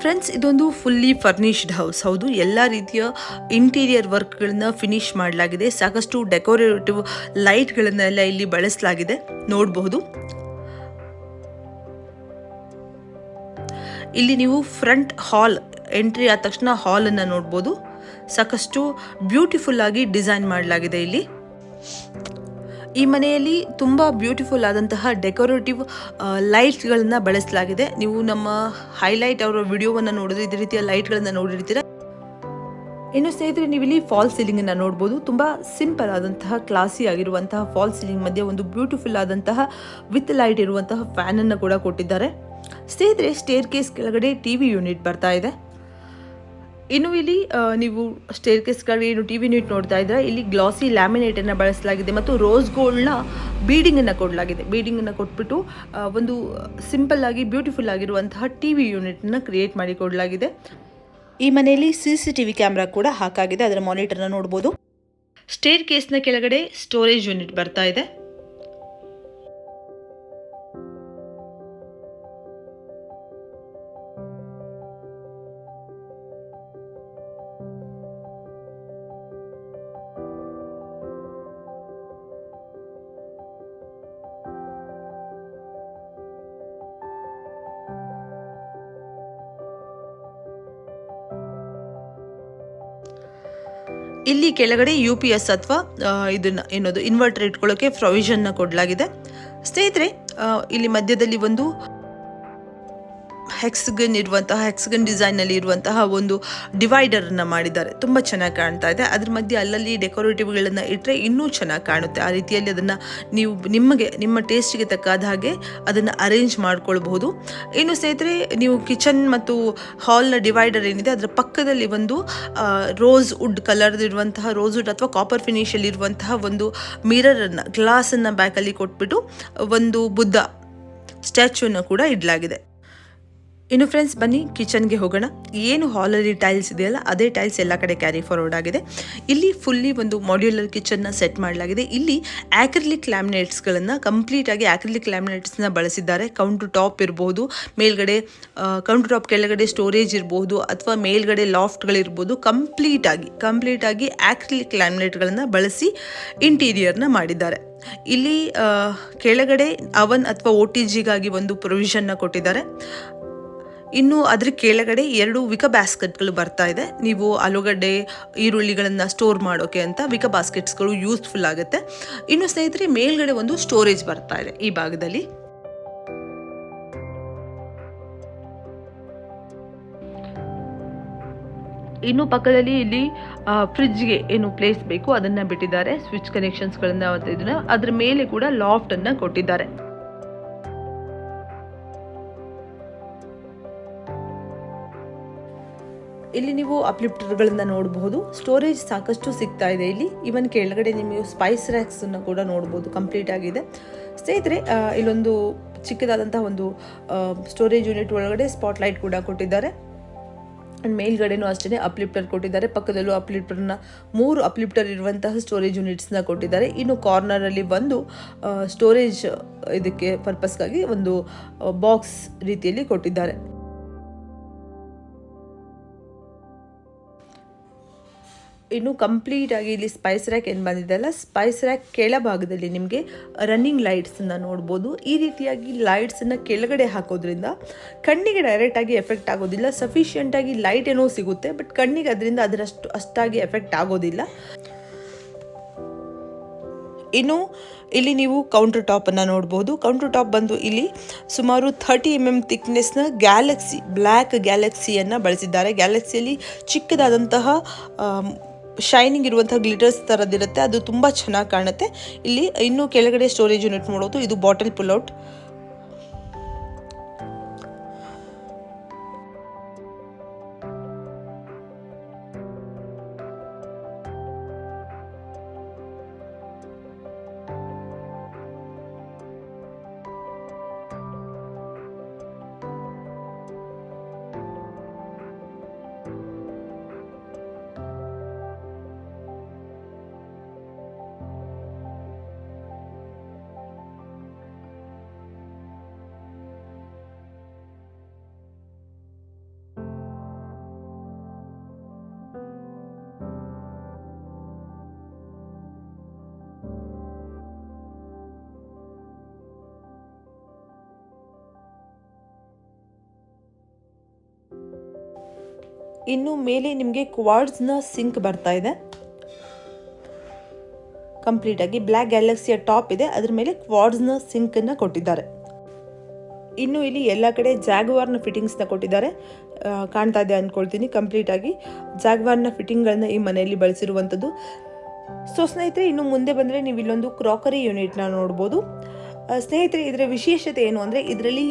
Speaker 1: ಫ್ರೆಂಡ್ಸ್, ಇದೊಂದು ಫುಲ್ಲಿ ಫರ್ನಿಶ್ಡ್ ಹೌಸ್. ಹೌದು, ಎಲ್ಲ ರೀತಿಯ ಇಂಟೀರಿಯರ್ ವರ್ಕ್ಗಳನ್ನ ಫಿನಿಶ್ ಮಾಡಲಾಗಿದೆ. ಸಾಕಷ್ಟು ಡೆಕೋರೇಟಿವ್ ಲೈಟ್ಗಳನ್ನೆಲ್ಲ ಇಲ್ಲಿ ಬಳಸಲಾಗಿದೆ, ನೋಡಬಹುದು. ಇಲ್ಲಿ ನೀವು ಫ್ರಂಟ್ ಹಾಲ್ ಎಂಟ್ರಿ ಆದ ತಕ್ಷಣ ಹಾಲನ್ನು ನೋಡ್ಬೋದು. ಸಾಕಷ್ಟು ಬ್ಯೂಟಿಫುಲ್ ಆಗಿ ಡಿಸೈನ್ ಮಾಡಲಾಗಿದೆ ಇಲ್ಲಿ. ಈ ಮನೆಯಲ್ಲಿ ತುಂಬ ಬ್ಯೂಟಿಫುಲ್ ಆದಂತಹ ಡೆಕೋರೇಟಿವ್ ಲೈಟ್ಗಳನ್ನು ಬಳಸಲಾಗಿದೆ. ನೀವು ನಮ್ಮ ಹೈಲೈಟ್ ಅವರ ವಿಡಿಯೋವನ್ನು ನೋಡಿದ್ರೆ ಇದೇ ರೀತಿಯ ಲೈಟ್ಗಳನ್ನು ನೋಡಿರ್ತೀರ. ಇನ್ನು ಸ್ನೇಹಿತರೆ, ನೀವು ಇಲ್ಲಿ ಫಾಲ್ ಸೀಲಿಂಗನ್ನು ನೋಡ್ಬೋದು. ತುಂಬ ಸಿಂಪಲ್ ಆದಂತಹ, ಕ್ಲಾಸಿ ಆಗಿರುವಂತಹ ಫಾಲ್ ಸೀಲಿಂಗ್ ಮಧ್ಯೆ ಒಂದು ಬ್ಯೂಟಿಫುಲ್ ಆದಂತಹ ವಿತ್ ಲೈಟ್ ಇರುವಂತಹ ಫ್ಯಾನನ್ನು ಕೂಡ ಕೊಟ್ಟಿದ್ದಾರೆ. ಸ್ನೇಹಿತರೆ, ಸ್ಟೇರ್ ಕೇಸ್ ಕೆಳಗಡೆ TV ಯೂನಿಟ್ ಬರ್ತಾ ಇದೆ. ಇನ್ನು ಇಲ್ಲಿ ನೀವು ಸ್ಟೇರ್ ಕೇಸ್ ಕೆಳಗಡೆ ಏನು TV ಯೂನಿಟ್ ನೋಡ್ತಾ ಇದ್ರೆ, ಇಲ್ಲಿ ಗ್ಲಾಸಿ ಲ್ಯಾಮಿನೇಟನ್ನು ಬಳಸಲಾಗಿದೆ ಮತ್ತು ರೋಸ್ ಗೋಲ್ಡ್ನ ಬೀಡಿಂಗನ್ನು ಕೊಡಲಾಗಿದೆ. ಬೀಡಿಂಗನ್ನು ಕೊಟ್ಬಿಟ್ಟು ಒಂದು ಸಿಂಪಲ್ ಆಗಿ ಬ್ಯೂಟಿಫುಲ್ ಆಗಿರುವಂತಹ TV ಯೂನಿಟನ್ನು ಕ್ರಿಯೇಟ್ ಮಾಡಿ ಕೊಡಲಾಗಿದೆ. ಈ ಮನೆಯಲ್ಲಿ CCTV ಕ್ಯಾಮ್ರಾ ಕೂಡ ಹಾಕಾಗಿದೆ, ಅದರ ಮಾನಿಟರ್ನ ನೋಡ್ಬೋದು. ಸ್ಟೇರ್ ಕೇಸ್ನ ಕೆಳಗಡೆ ಸ್ಟೋರೇಜ್ ಯೂನಿಟ್ ಬರ್ತಾ ಇದೆ. ಇಲ್ಲಿ ಕೆಳಗಡೆ UPS ಅಥವಾ ಇದನ್ನ ಏನದು ಇನ್ವರ್ಟರ್ ಇಟ್ಕೊಳ್ಳೋಕೆ ಪ್ರೊವಿಷನ್ನ ಕೊಡಲಾಗಿದೆ. ಸ್ನೇಹಿತರೆ, ಇಲ್ಲಿ ಮಧ್ಯದಲ್ಲಿ ಒಂದು ಹೆಕ್ಸಗನ್ ಡಿಸೈನಲ್ಲಿ ಇರುವಂತಹ ಒಂದು ಡಿವೈಡರನ್ನು ಮಾಡಿದ್ದಾರೆ. ತುಂಬ ಚೆನ್ನಾಗಿ ಕಾಣ್ತಾ ಇದೆ. ಅದ್ರ ಮಧ್ಯೆ ಅಲ್ಲಲ್ಲಿ ಡೆಕೋರೇಟಿವ್ಗಳನ್ನು ಇಟ್ಟರೆ ಇನ್ನೂ ಚೆನ್ನಾಗಿ ಕಾಣುತ್ತೆ. ಆ ರೀತಿಯಲ್ಲಿ ಅದನ್ನು ನೀವು ನಿಮ್ಮ ಟೇಸ್ಟಿಗೆ ತಕ್ಕಾದ ಹಾಗೆ ಅದನ್ನು ಅರೇಂಜ್ ಮಾಡ್ಕೊಳ್ಬಹುದು. ಇನ್ನು ಸ್ನೇಹಿತರೆ, ನೀವು ಕಿಚನ್ ಮತ್ತು ಹಾಲ್ನ ಡಿವೈಡರ್ ಏನಿದೆ ಅದರ ಪಕ್ಕದಲ್ಲಿ ಒಂದು ರೋಸ್ ವುಡ್ ಕಲರ್ದಿರುವಂತಹ ರೋಸ್ ವುಡ್ ಅಥವಾ ಕಾಪರ್ ಫಿನಿಷಲ್ಲಿ ಇರುವಂತಹ ಒಂದು ಮಿರರನ್ನು ಗ್ಲಾಸನ್ನು ಬ್ಯಾಕಲ್ಲಿ ಕೊಟ್ಬಿಟ್ಟು ಒಂದು ಬುದ್ಧ ಸ್ಟ್ಯಾಚ್ಯೂನ ಕೂಡ ಇಡಲಾಗಿದೆ. ಇನ್ನು ಫ್ರೆಂಡ್ಸ್, ಬನ್ನಿ ಕಿಚನ್ಗೆ ಹೋಗೋಣ. ಏನು ಹಾಲಲ್ಲಿ ಟೈಲ್ಸ್ ಇದೆಯಲ್ಲ ಅದೇ ಟೈಲ್ಸ್ ಎಲ್ಲ ಕಡೆ ಕ್ಯಾರಿ ಫಾರ್ವರ್ಡ್ ಆಗಿದೆ. ಇಲ್ಲಿ ಫುಲ್ಲಿ ಒಂದು ಮಾಡ್ಯುಲರ್ ಕಿಚನ್ನ ಸೆಟ್ ಮಾಡಲಾಗಿದೆ. ಇಲ್ಲಿ ಆಕ್ರಿಲಿಕ್ ಲ್ಯಾಮಿನೇಟ್ಸ್ಗಳನ್ನು ಕಂಪ್ಲೀಟಾಗಿ ಆಕ್ರಿಲಿಕ್ ಲ್ಯಾಮಿನೇಟ್ಸ್ನ ಬಳಸಿದ್ದಾರೆ. ಕೌಂಟರ್ ಟಾಪ್ ಇರ್ಬೋದು, ಮೇಲ್ಗಡೆ ಕೌಂಟರ್ ಟಾಪ್ ಕೆಳಗಡೆ ಸ್ಟೋರೇಜ್ ಇರ್ಬೋದು ಅಥವಾ ಮೇಲ್ಗಡೆ ಲಾಫ್ಟ್ಗಳಿರ್ಬೋದು, ಕಂಪ್ಲೀಟಾಗಿ ಆಕ್ರಿಲಿಕ್ ಲ್ಯಾಮಿನೇಟ್ಗಳನ್ನು ಬಳಸಿ ಇಂಟೀರಿಯರ್ನ ಮಾಡಿದ್ದಾರೆ. ಇಲ್ಲಿ ಕೆಳಗಡೆ ಅವನ್ ಅಥವಾ OTGಗಾಗಿ ಒಂದು ಪ್ರೊವಿಷನ್ನ ಕೊಟ್ಟಿದ್ದಾರೆ. ಇನ್ನು ಅದ್ರ ಕೆಳಗಡೆ 2 ವಿಕ ಬ್ಯಾಸ್ಕೆಟ್ಗಳು ಬರ್ತಾ ಇದೆ. ನೀವು ಆಲೂಗಡ್ಡೆ, ಈರುಳ್ಳಿಗಳನ್ನು ಸ್ಟೋರ್ ಮಾಡೋಕೆ ಅಂತ ವಿಕ ಬಾಸ್ಕೆಟ್ಸ್ಗಳು ಯೂಸ್ಫುಲ್ ಆಗುತ್ತೆ. ಇನ್ನು ಸ್ನೇಹಿತರೆ, ಮೇಲ್ಗಡೆ ಒಂದು ಸ್ಟೋರೇಜ್ ಬರ್ತಾ ಇದೆ ಈ ಭಾಗದಲ್ಲಿ. ಇನ್ನು ಪಕ್ಕದಲ್ಲಿ ಇಲ್ಲಿ ಫ್ರಿಡ್ಜ್ಗೆ ಏನು ಪ್ಲೇಸ್ ಬೇಕು ಅದನ್ನು ಬಿಟ್ಟಿದ್ದಾರೆ. ಸ್ವಿಚ್ ಕನೆಕ್ಷನ್ಸ್ಗಳನ್ನು ಇದನ್ನ ಅದ್ರ ಮೇಲೆ ಕೂಡ ಲಾಫ್ಟನ್ನು ಕೊಟ್ಟಿದ್ದಾರೆ. ಇಲ್ಲಿ ನೀವು ಅಪ್ಲಿಫ್ಟರ್ಗಳನ್ನು ನೋಡಬಹುದು. ಸ್ಟೋರೇಜ್ ಸಾಕಷ್ಟು ಸಿಗ್ತಾ ಇದೆ ಇಲ್ಲಿ. ಇವನ್ ಕೆಳಗಡೆ ನಿಮಗೆ ಸ್ಪೈಸ್ ರ್ಯಾಕ್ಸನ್ನು ಕೂಡ ನೋಡ್ಬೋದು, ಕಂಪ್ಲೀಟ್ ಆಗಿದೆ. ಸ್ನೇಹಿತರೆ, ಇಲ್ಲೊಂದು ಚಿಕ್ಕದಾದಂತಹ ಒಂದು ಸ್ಟೋರೇಜ್ ಯೂನಿಟ್ ಒಳಗಡೆ ಸ್ಪಾಟ್ಲೈಟ್ ಕೂಡ ಕೊಟ್ಟಿದ್ದಾರೆ. ಆ್ಯಂಡ್ ಮೇಲ್ಗಡೆನೂ ಅಷ್ಟೇ ಅಪ್ಲಿಫ್ಟರ್ ಕೊಟ್ಟಿದ್ದಾರೆ. ಪಕ್ಕದಲ್ಲೂ ಅಪ್ಲಿಫ್ಟರ್ನ 3 ಅಪ್ಲಿಫ್ಟರ್ ಇರುವಂತಹ ಸ್ಟೋರೇಜ್ ಯೂನಿಟ್ಸ್ನ ಕೊಟ್ಟಿದ್ದಾರೆ. ಇನ್ನು ಕಾರ್ನರಲ್ಲಿ ಒಂದು ಸ್ಟೋರೇಜ್ ಇದಕ್ಕೆ ಪರ್ಪಸ್ಗಾಗಿ ಒಂದು ಬಾಕ್ಸ್ ರೀತಿಯಲ್ಲಿ ಕೊಟ್ಟಿದ್ದಾರೆ. ಇನ್ನು ಕಂಪ್ಲೀಟಾಗಿ ಇಲ್ಲಿ ಸ್ಪೈಸ್ ರ್ಯಾಕ್ ಏನು ಬಂದಿದೆಯಲ್ಲ, ಸ್ಪೈಸ್ ರ್ಯಾಕ್ ಕೆಳಭಾಗದಲ್ಲಿ ನಿಮಗೆ ರನ್ನಿಂಗ್ ಲೈಟ್ಸನ್ನು ನೋಡ್ಬೋದು. ಈ ರೀತಿಯಾಗಿ ಲೈಟ್ಸನ್ನು ಕೆಳಗಡೆ ಹಾಕೋದ್ರಿಂದ ಕಣ್ಣಿಗೆ ಡೈರೆಕ್ಟಾಗಿ ಎಫೆಕ್ಟ್ ಆಗೋದಿಲ್ಲ. ಸಫಿಷಿಯೆಂಟಾಗಿ ಲೈಟ್ ಏನೋ ಸಿಗುತ್ತೆ, ಬಟ್ ಕಣ್ಣಿಗೆ ಅದರಿಂದ ಅಷ್ಟಾಗಿ ಎಫೆಕ್ಟ್ ಆಗೋದಿಲ್ಲ. ಇನ್ನು ಇಲ್ಲಿ ನೀವು ಕೌಂಟರ್ ಟಾಪನ್ನು ನೋಡ್ಬೋದು. ಕೌಂಟರ್ ಟಾಪ್ ಬಂದು ಇಲ್ಲಿ ಸುಮಾರು 30 mm ಥಿಕ್ನೆಸ್ನ ಬ್ಲ್ಯಾಕ್ ಗ್ಯಾಲಕ್ಸಿಯನ್ನು ಬಳಸಿದ್ದಾರೆ. ಗ್ಯಾಲಕ್ಸಿಯಲ್ಲಿ ಚಿಕ್ಕದಾದಂತಹ ಶೈನಿಂಗ್ ಇರುವಂತಹ ಗ್ಲಿಟರ್ಸ್ ಥರದ್ದಿರುತ್ತೆ, ಅದು ತುಂಬ ಚೆನ್ನಾಗಿ ಕಾಣುತ್ತೆ. ಇಲ್ಲಿ ಇನ್ನೂ ಕೆಳಗಡೆ ಸ್ಟೋರೇಜ್ ಯೂನಿಟ್ ನೋಡೋದು, ಇದು ಬಾಟಲ್ ಪುಲ್ಔಟ್. ಇನ್ನು ಮೇಲೆ ನಿಮಗೆ ಕ್ವಾರ್ಟ್ಸ್ನ ಸಿಂಕ್ ಬರ್ತಾ ಇದೆ. ಕಂಪ್ಲೀಟಾಗಿ ಬ್ಲ್ಯಾಕ್ ಗ್ಯಾಲಕ್ಸಿಯ ಟಾಪ್ ಇದೆ, ಅದ್ರ ಮೇಲೆ ಕ್ವಾರ್ಟ್ಸ್ನ ಸಿಂಕನ್ನು ಕೊಟ್ಟಿದ್ದಾರೆ. ಇನ್ನು ಇಲ್ಲಿ ಎಲ್ಲ ಕಡೆ ಜಾಗ್ವಾರ್ನ ಫಿಟ್ಟಿಂಗ್ಸ್ನ ಕೊಟ್ಟಿದ್ದಾರೆ. ಕಾಣ್ತಾ ಇದೆ ಅಂದ್ಕೊಳ್ತೀನಿ. ಕಂಪ್ಲೀಟಾಗಿ ಜಾಗ್ವಾರ್ನ ಫಿಟ್ಟಿಂಗ್ಗಳನ್ನ ಈ ಮನೆಯಲ್ಲಿ ಬಳಸಿರುವಂಥದ್ದು. ಸೊ ಸ್ನೇಹಿತರೆ, ಇನ್ನು ಮುಂದೆ ಬಂದರೆ ನೀವು ಇಲ್ಲೊಂದು ಕ್ರಾಕರಿ ಯೂನಿಟ್ನ ನೋಡ್ಬೋದು. ಸ್ನೇಹಿತರೆ, ಇದರ ವಿಶೇಷತೆ ಏನು ಅಂದರೆ ಇದರಲ್ಲಿ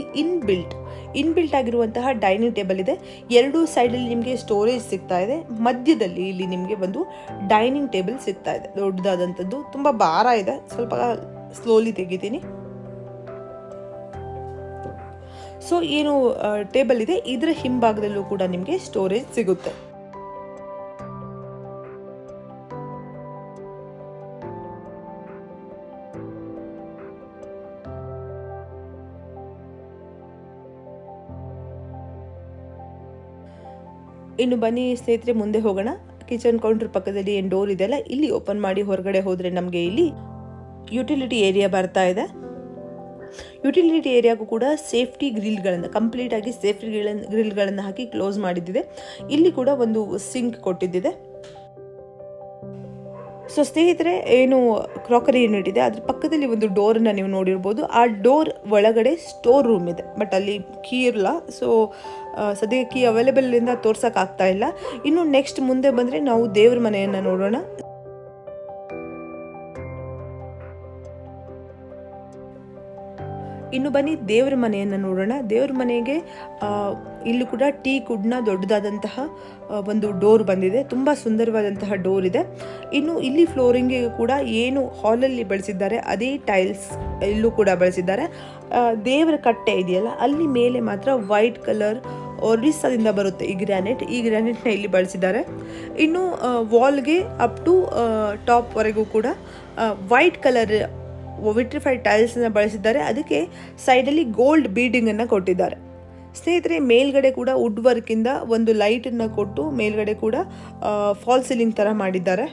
Speaker 1: ಇನ್ಬಿಲ್ಟ್ ಆಗಿರುವಂತಹ ಡೈನಿಂಗ್ ಟೇಬಲ್ ಇದೆ. 2 ಸೈಡಲ್ಲಿ ನಿಮಗೆ ಸ್ಟೋರೇಜ್ ಸಿಗ್ತಾ ಇದೆ. ಮಧ್ಯದಲ್ಲಿ ಇಲ್ಲಿ ನಿಮಗೆ ಒಂದು ಡೈನಿಂಗ್ ಟೇಬಲ್ ಸಿಗ್ತಾ ಇದೆ, ದೊಡ್ಡದಾದಂಥದ್ದು. ತುಂಬ ಭಾರ ಇದೆ, ಸ್ವಲ್ಪ ಸ್ಲೋಲಿ ತೆಗಿತೀನಿ. ಸೊ ಏನು ಟೇಬಲ್ ಇದೆ, ಇದರ ಹಿಂಭಾಗದಲ್ಲೂ ಕೂಡ ನಿಮಗೆ ಸ್ಟೋರೇಜ್ ಸಿಗುತ್ತೆ. ಇನ್ನು ಬನ್ನಿ ಸ್ನೇಹಿತರೆ, ಮುಂದೆ ಹೋಗೋಣ. ಕಿಚನ್ ಕೌಂಟರ್ ಪಕ್ಕದಲ್ಲಿ ಏನು ಡೋರ್ ಇದೆಯಲ್ಲ, ಇಲ್ಲಿ ಓಪನ್ ಮಾಡಿ ಹೊರಗಡೆ ಹೋದರೆ ನಮಗೆ ಇಲ್ಲಿ ಯುಟಿಲಿಟಿ ಏರಿಯಾ ಬರ್ತಾ ಇದೆ. ಯುಟಿಲಿಟಿ ಏರಿಯಾಗೂ ಕೂಡ ಸೇಫ್ಟಿ ಗ್ರಿಲ್ಗಳನ್ನು ಕಂಪ್ಲೀಟಾಗಿ ಸೇಫ್ಟಿ ಗ್ರಿಲ್ಗಳನ್ನು ಹಾಕಿ ಕ್ಲೋಸ್ ಮಾಡಿದ್ದಿದೆ. ಇಲ್ಲಿ ಕೂಡ ಒಂದು ಸಿಂಕ್ ಕೊಟ್ಟಿದ್ದಿದೆ. ಸೊ ಸ್ನೇಹಿತರೆ, ಏನು ಕ್ರಾಕರಿ ಯೂನಿಟ್ ಇದೆ ಅದ್ರ ಪಕ್ಕದಲ್ಲಿ ಒಂದು ಡೋರನ್ನು ನೀವು ನೋಡಿರ್ಬೋದು. ಆ ಡೋರ್ ಒಳಗಡೆ ಸ್ಟೋರ್ ರೂಮ್ ಇದೆ, ಬಟ್ ಅಲ್ಲಿ ಕೀ ಇರಲ್ಲ. ಸೊ ಸದ್ಯಕ್ಕೆ ಕೀ ಅವೈಲೇಬಲ್ ಇಂದ ತೋರ್ಸೋಕ್ಕಾಗ್ತಾ ಇಲ್ಲ. ಇನ್ನು ನೆಕ್ಸ್ಟ್ ಮುಂದೆ ಬಂದರೆ ನಾವು ದೇವ್ರ ಮನೆಯನ್ನು ನೋಡೋಣ. ಇನ್ನು ಬನ್ನಿ ದೇವ್ರ ಮನೆಯನ್ನು ನೋಡೋಣ. ದೇವ್ರ ಮನೆಗೆ ಇಲ್ಲೂ ಕೂಡ ಟೀ ಕುಡ್ನ ದೊಡ್ಡದಾದಂತಹ ಒಂದು ಡೋರ್ ಬಂದಿದೆ. ತುಂಬ ಸುಂದರವಾದಂತಹ ಡೋರ್ ಇದೆ. ಇನ್ನು ಇಲ್ಲಿ ಫ್ಲೋರಿಂಗಿಗೆ ಕೂಡ ಏನು ಹಾಲಲ್ಲಿ ಬಳಸಿದ್ದಾರೆ ಅದೇ ಟೈಲ್ಸ್ ಇಲ್ಲೂ ಕೂಡ ಬಳಸಿದ್ದಾರೆ. ದೇವರ ಕಟ್ಟೆ ಇದೆಯಲ್ಲ, ಅಲ್ಲಿ ಮೇಲೆ ಮಾತ್ರ ವೈಟ್ ಕಲರ್ ಒರಿಸ್ಸಾದಿಂದ ಬರುತ್ತೆ ಈ ಗ್ರಾನೈಟ್ನ ಇಲ್ಲಿ ಬಳಸಿದ್ದಾರೆ. ಇನ್ನು ವಾಲ್ಗೆ ಅಪ್ ಟು ಟಾಪ್ವರೆಗೂ ಕೂಡ ವೈಟ್ ಕಲರ್ ವಿಟ್ರಿಫೈಡ್ ಟೈಲ್ಸನ್ನು ಬಳಸಿದ್ದಾರೆ. ಅದಕ್ಕೆ ಸೈಡಲ್ಲಿ ಗೋಲ್ಡ್ ಬೀಡಿಂಗನ್ನು ಕೊಟ್ಟಿದ್ದಾರೆ. ಸ್ನೇಹಿತರೆ, ಮೇಲ್ಗಡೆ ಕೂಡ ವುಡ್ ವರ್ಕಿಂದ ಒಂದು ಲೈಟನ್ನು ಕೊಟ್ಟು ಮೇಲ್ಗಡೆ ಕೂಡ ಫಾಲ್ ಸೀಲಿಂಗ್ ಥರ ಮಾಡಿದ್ದಾರೆ.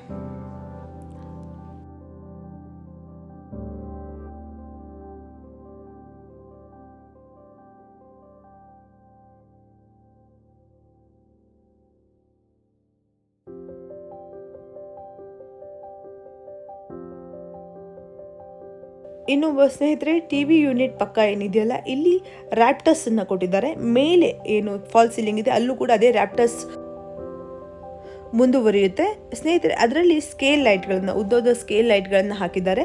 Speaker 1: ಇನ್ನು ಸ್ನೇಹಿತರೆ, ಟಿವಿ ಯೂನಿಟ್ ಪಕ್ಕ ಏನಿದೆಯಲ್ಲ, ಇಲ್ಲಿ ರ್ಯಾಪ್ಟರ್ಸ್ ಅನ್ನ ಕೊಟ್ಟಿದ್ದಾರೆ. ಮೇಲೆ ಏನು ಫಾಲ್ ಸೀಲಿಂಗ್ ಇದೆ ಅಲ್ಲೂ ಕೂಡ ಅದೇ ರ್ಯಾಪ್ಟರ್ಸ್ ಮುಂದುವರಿಯುತ್ತೆ. ಸ್ನೇಹಿತರೆ, ಅದರಲ್ಲಿ ಸ್ಕೇಲ್ ಲೈಟ್ಗಳನ್ನ, ಉದ್ದೋದ ಸ್ಕೇಲ್ ಲೈಟ್ಗಳನ್ನ ಹಾಕಿದ್ದಾರೆ.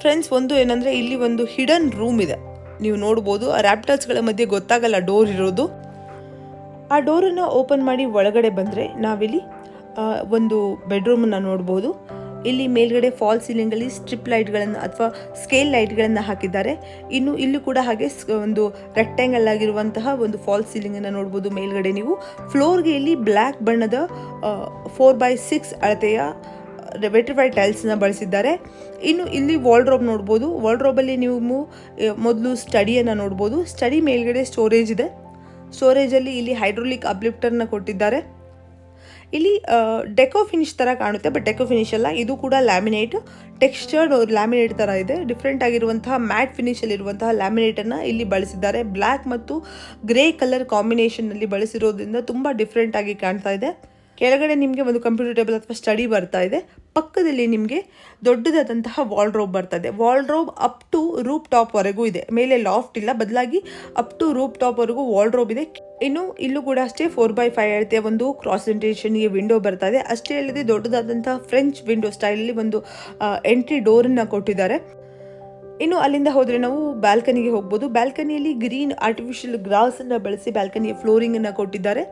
Speaker 1: ಫ್ರೆಂಡ್ಸ್, ಒಂದು ಏನಂದ್ರೆ ಇಲ್ಲಿ ಒಂದು ಹಿಡನ್ ರೂಮ್ ಇದೆ, ನೀವು ನೋಡ್ಬೋದು. ಆ ರ್ಯಾಪ್ಟರ್ಸ್ಗಳ ಮಧ್ಯೆ ಗೊತ್ತಾಗಲ್ಲ ಡೋರ್ ಇರೋದು. ಆ ಡೋರನ್ನು ಓಪನ್ ಮಾಡಿ ಒಳಗಡೆ ಬಂದರೆ ನಾವಿಲ್ಲಿ ಒಂದು ಬೆಡ್ರೂಮನ್ನು ನೋಡ್ಬೋದು. ಇಲ್ಲಿ ಮೇಲ್ಗಡೆ ಫಾಲ್ ಸೀಲಿಂಗಲ್ಲಿ ಸ್ಟ್ರಿಪ್ ಲೈಟ್ಗಳನ್ನು ಅಥವಾ ಸ್ಕೇಲ್ ಲೈಟ್ಗಳನ್ನು ಹಾಕಿದ್ದಾರೆ. ಇನ್ನು ಇಲ್ಲೂ ಕೂಡ ಹಾಗೆ ಒಂದು ರೆಕ್ಟ್ಯಾಂಗಲ್ ಆಗಿರುವಂತಹ ಒಂದು ಫಾಲ್ ಸೀಲಿಂಗನ್ನು ನೋಡ್ಬೋದು. ಮೇಲ್ಗಡೆ ನೀವು ಫ್ಲೋರ್ಗೆ ಇಲ್ಲಿ ಬ್ಲ್ಯಾಕ್ ಬಣ್ಣದ 4x6 ಅಳತೆಯ ವಿಟ್ರಿಫೈಡ್ ಟೈಲ್ಸ್ನ ಬಳಸಿದ್ದಾರೆ. ಇನ್ನು ಇಲ್ಲಿ ವಾರ್ಡ್ರೋಬ್ ನೋಡ್ಬೋದು. ವಾರ್ಡ್ರೋಬಲ್ಲಿ ನೀವು ಮೊದಲು ಸ್ಟಡಿಯನ್ನು ನೋಡ್ಬೋದು. ಸ್ಟಡಿ ಮೇಲ್ಗಡೆ ಸ್ಟೋರೇಜ್ ಇದೆ. ಸ್ಟೋರೇಜಲ್ಲಿ ಇಲ್ಲಿ ಹೈಡ್ರೋಲಿಕ್ ಅಪ್ಲಿಫ್ಟರ್ನ ಕೊಟ್ಟಿದ್ದಾರೆ. ಇಲ್ಲಿ ಡೆಕೋ ಫಿನಿಶ್ ಥರ ಕಾಣುತ್ತೆ, ಬಟ್ ಡೆಕೋ ಫಿನಿಶ್ ಅಲ್ಲ, ಇದು ಕೂಡ ಲ್ಯಾಮಿನೇಟ್, ಟೆಕ್ಸ್ಚರ್ಡ್ ಲ್ಯಾಮಿನೇಟ್ ಥರ ಇದೆ. ಡಿಫ್ರೆಂಟ್ ಆಗಿರುವಂತಹ ಮ್ಯಾಟ್ ಫಿನಿಷಲ್ಲಿರುವಂತಹ ಲ್ಯಾಮಿನೇಟನ್ನು ಇಲ್ಲಿ ಬಳಸಿದ್ದಾರೆ. ಬ್ಲ್ಯಾಕ್ ಮತ್ತು ಗ್ರೇ ಕಲರ್ ಕಾಂಬಿನೇಷನ್ನಲ್ಲಿ ಬಳಸಿರೋದ್ರಿಂದ ತುಂಬ ಡಿಫ್ರೆಂಟ್ ಆಗಿ ಕಾಣ್ತಾ ಇದೆ. ಕೆಳಗಡೆ ನಿಮಗೆ ಒಂದು ಕಂಪ್ಯೂಟರ್ ಟೇಬಲ್ ಅಥವಾ ಸ್ಟಡಿ ಬರ್ತಾ ಇದೆ. ಪಕ್ಕದಲ್ಲಿ ನಿಮಗೆ ದೊಡ್ಡದಾದಂತಹ ವಾರ್ಡ್ರೋಬ್ ಬರ್ತಾ ಇದೆ. ವಾರ್ಡ್ರೋಬ್ ಅಪ್ ಟು ರೂಪ್ ಟಾಪ್ವರೆಗೂ ಇದೆ. ಮೇಲೆ ಲಾಫ್ಟ್ ಇಲ್ಲ, ಬದಲಾಗಿ ಅಪ್ ಟು ರೂಪ್ ಟಾಪ್ವರೆಗೂ ವಾರ್ಡ್ರೋಬ್ ಇದೆ. ಇನ್ನು ಇಲ್ಲೂ ಕೂಡ ಅಷ್ಟೇ 4x5 ಅಳತೆಯ ಒಂದು ಕ್ರಾಸ್ ವೆಂಟಿಲೇಷನ್ಗೆ ವಿಂಡೋ ಬರ್ತಾ ಇದೆ. ಅಷ್ಟೇ ಅಲ್ಲದೆ ದೊಡ್ಡದಾದಂತಹ ಫ್ರೆಂಚ್ ವಿಂಡೋ ಸ್ಟೈಲಲ್ಲಿ ಒಂದು ಎಂಟ್ರಿ ಡೋರನ್ನು ಕೊಟ್ಟಿದ್ದಾರೆ. ಇನ್ನು ಅಲ್ಲಿಂದ ಹೋದರೆ ನಾವು ಬ್ಯಾಲ್ಕನಿಗೆ ಹೋಗ್ಬೋದು. ಬ್ಯಾಲ್ಕನಿಯಲ್ಲಿ ಗ್ರೀನ್ ಆರ್ಟಿಫಿಷಿಯಲ್ ಗ್ರಾಸನ್ನು ಬಳಸಿ ಬ್ಯಾಲ್ಕನಿಯ ಫ್ಲೋರಿಂಗನ್ನು ಕೊಟ್ಟಿದ್ದಾರೆ.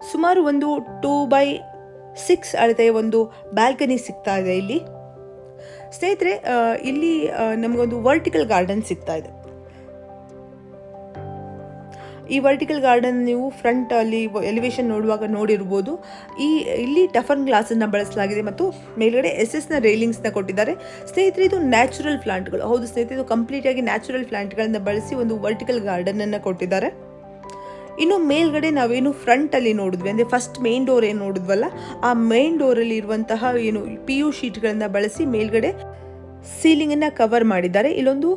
Speaker 1: ಸುಮಾರು ಒಂದು 2x6 ಅಳತೆಯ ಒಂದು ಬ್ಯಾಲ್ಕನಿ ಸಿಗ್ತಾ ಇದೆ ಇಲ್ಲಿ. ಸ್ನೇಹಿತರೆ, ಇಲ್ಲಿ ನಮಗೊಂದು ವರ್ಟಿಕಲ್ ಗಾರ್ಡನ್ ಸಿಗ್ತಾ ಇದೆ. ಈ ವರ್ಟಿಕಲ್ ಗಾರ್ಡನ್ ನೀವು ಫ್ರಂಟ್ ಅಲ್ಲಿ ಎಲಿವೇಶನ್ ನೋಡುವಾಗ ನೋಡಿರ್ಬೋದು. ಇಲ್ಲಿ ಟಫನ್ ಗ್ಲಾಸನ್ನು ಬಳಸಲಾಗಿದೆ ಮತ್ತು ಮೇಲ್ಗಡೆ SS ರೈಲಿಂಗ್ಸ್ನ ಕೊಟ್ಟಿದ್ದಾರೆ. ಸ್ನೇಹಿತರೆ, ಇದು ನ್ಯಾಚುರಲ್ ಪ್ಲಾಂಟ್ಗಳು. ಹೌದು ಸ್ನೇಹಿತರೆ, ಇದು ಕಂಪ್ಲೀಟ್ ಆಗಿ ನ್ಯಾಚುರಲ್ ಪ್ಲಾಂಟ್ಗಳನ್ನ ಬಳಸಿ ಒಂದು ವರ್ಟಿಕಲ್ ಗಾರ್ಡನನ್ನು ಕೊಟ್ಟಿದ್ದಾರೆ. ಇನ್ನು ಮೇಲ್ಗಡೆ ನಾವೇನು ಫ್ರಂಟ್ ಅಲ್ಲಿ ನೋಡಿದ್ವಿ ಅಂದರೆ ಫಸ್ಟ್ ಮೇನ್ ಡೋರ್ ಏನು ನೋಡಿದ್ವಲ್ಲ, ಆ ಮೇನ್ ಡೋರಲ್ಲಿ ಇರುವಂತಹ ಏನು PU ಶೀಟ್ಗಳನ್ನು ಬಳಸಿ ಮೇಲ್ಗಡೆ ಸೀಲಿಂಗನ್ನು ಕವರ್ ಮಾಡಿದ್ದಾರೆ. ಇಲ್ಲೊಂದು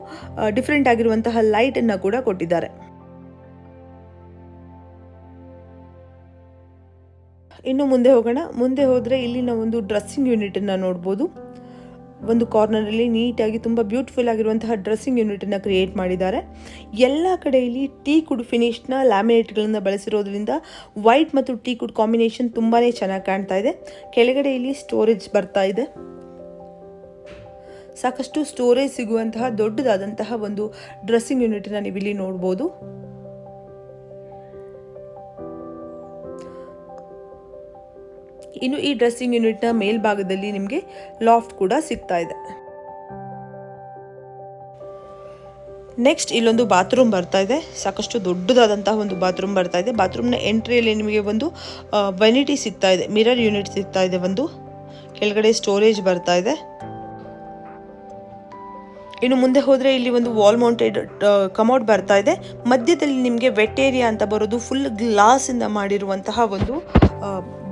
Speaker 1: ಡಿಫ್ರೆಂಟ್ ಆಗಿರುವಂತಹ ಲೈಟನ್ನು ಕೂಡ ಕೊಟ್ಟಿದ್ದಾರೆ. ಇನ್ನು ಮುಂದೆ ಹೋಗೋಣ. ಮುಂದೆ ಹೋದರೆ ಇಲ್ಲಿ ನಾವು ಒಂದು ಡ್ರೆಸ್ಸಿಂಗ್ ಯೂನಿಟನ್ನು ನೋಡ್ಬೋದು. ಒಂದು ಕಾರ್ನರಲ್ಲಿ ನೀಟಾಗಿ ತುಂಬ ಬ್ಯೂಟಿಫುಲ್ ಆಗಿರುವಂತಹ ಡ್ರೆಸ್ಸಿಂಗ್ ಯೂನಿಟನ್ನು ಕ್ರಿಯೇಟ್ ಮಾಡಿದ್ದಾರೆ. ಎಲ್ಲ ಕಡೆಯಲ್ಲಿ ಟೀಕ್ವುಡ್ ಫಿನಿಶ್ನ ಲ್ಯಾಮಿನೇಟ್ಗಳನ್ನು ಬಳಸಿರೋದ್ರಿಂದ ವೈಟ್ ಮತ್ತು ಟೀಕ್ವುಡ್ ಕಾಂಬಿನೇಷನ್ ತುಂಬಾ ಚೆನ್ನಾಗಿ ಕಾಣ್ತಾ ಇದೆ. ಕೆಳಗಡೆ ಇಲ್ಲಿ ಸ್ಟೋರೇಜ್ ಬರ್ತಾ ಇದೆ. ಸಾಕಷ್ಟು ಸ್ಟೋರೇಜ್ ಸಿಗುವಂತಹ ದೊಡ್ಡದಾದಂತಹ ಒಂದು ಡ್ರೆಸ್ಸಿಂಗ್ ಯೂನಿಟನ್ನು ನೀವು ಇಲ್ಲಿ ನೋಡ್ಬೋದು. ಇನ್ನು ಈ ಡ್ರೆಸ್ಸಿಂಗ್ ಯೂನಿಟ್ನ ಮೇಲ್ಭಾಗದಲ್ಲಿ ನಿಮಗೆ ಲಾಫ್ಟ್ ಕೂಡ ಸಿಗ್ತಾ ಇದೆ. ನೆಕ್ಸ್ಟ್ ಇಲ್ಲೊಂದು ಬಾತ್ರೂಮ್ ಬರ್ತಾ ಇದೆ. ಸಾಕಷ್ಟು ದೊಡ್ಡದಾದಂತಹ ಒಂದು ಬಾತ್ರೂಮ್ ಬರ್ತಾ ಇದೆ. ಬಾತ್ರೂಮ್ನ ಎಂಟ್ರಿಯಲ್ಲಿ ನಿಮಗೆ ಒಂದು ವೆನಿಟಿ ಸಿಗ್ತಾ ಇದೆ, ಮಿರರ್ ಯೂನಿಟ್ ಸಿಗ್ತಾ ಇದೆ. ಒಂದು ಕೆಳಗಡೆ ಸ್ಟೋರೇಜ್ ಬರ್ತಾ ಇದೆ. ಇನ್ನು ಮುಂದೆ ಹೋದರೆ ಇಲ್ಲಿ ಒಂದು ವಾಲ್ ಮೌಂಟೆಡ್ ಕಮೋಡ್ ಬರ್ತಾ ಇದೆ. ಮಧ್ಯದಲ್ಲಿ ನಿಮಗೆ ವೆಟ್ ಏರಿಯಾ ಅಂತ ಬರೋದು, ಫುಲ್ ಗ್ಲಾಸಿಂದ ಮಾಡಿರುವಂತಹ ಒಂದು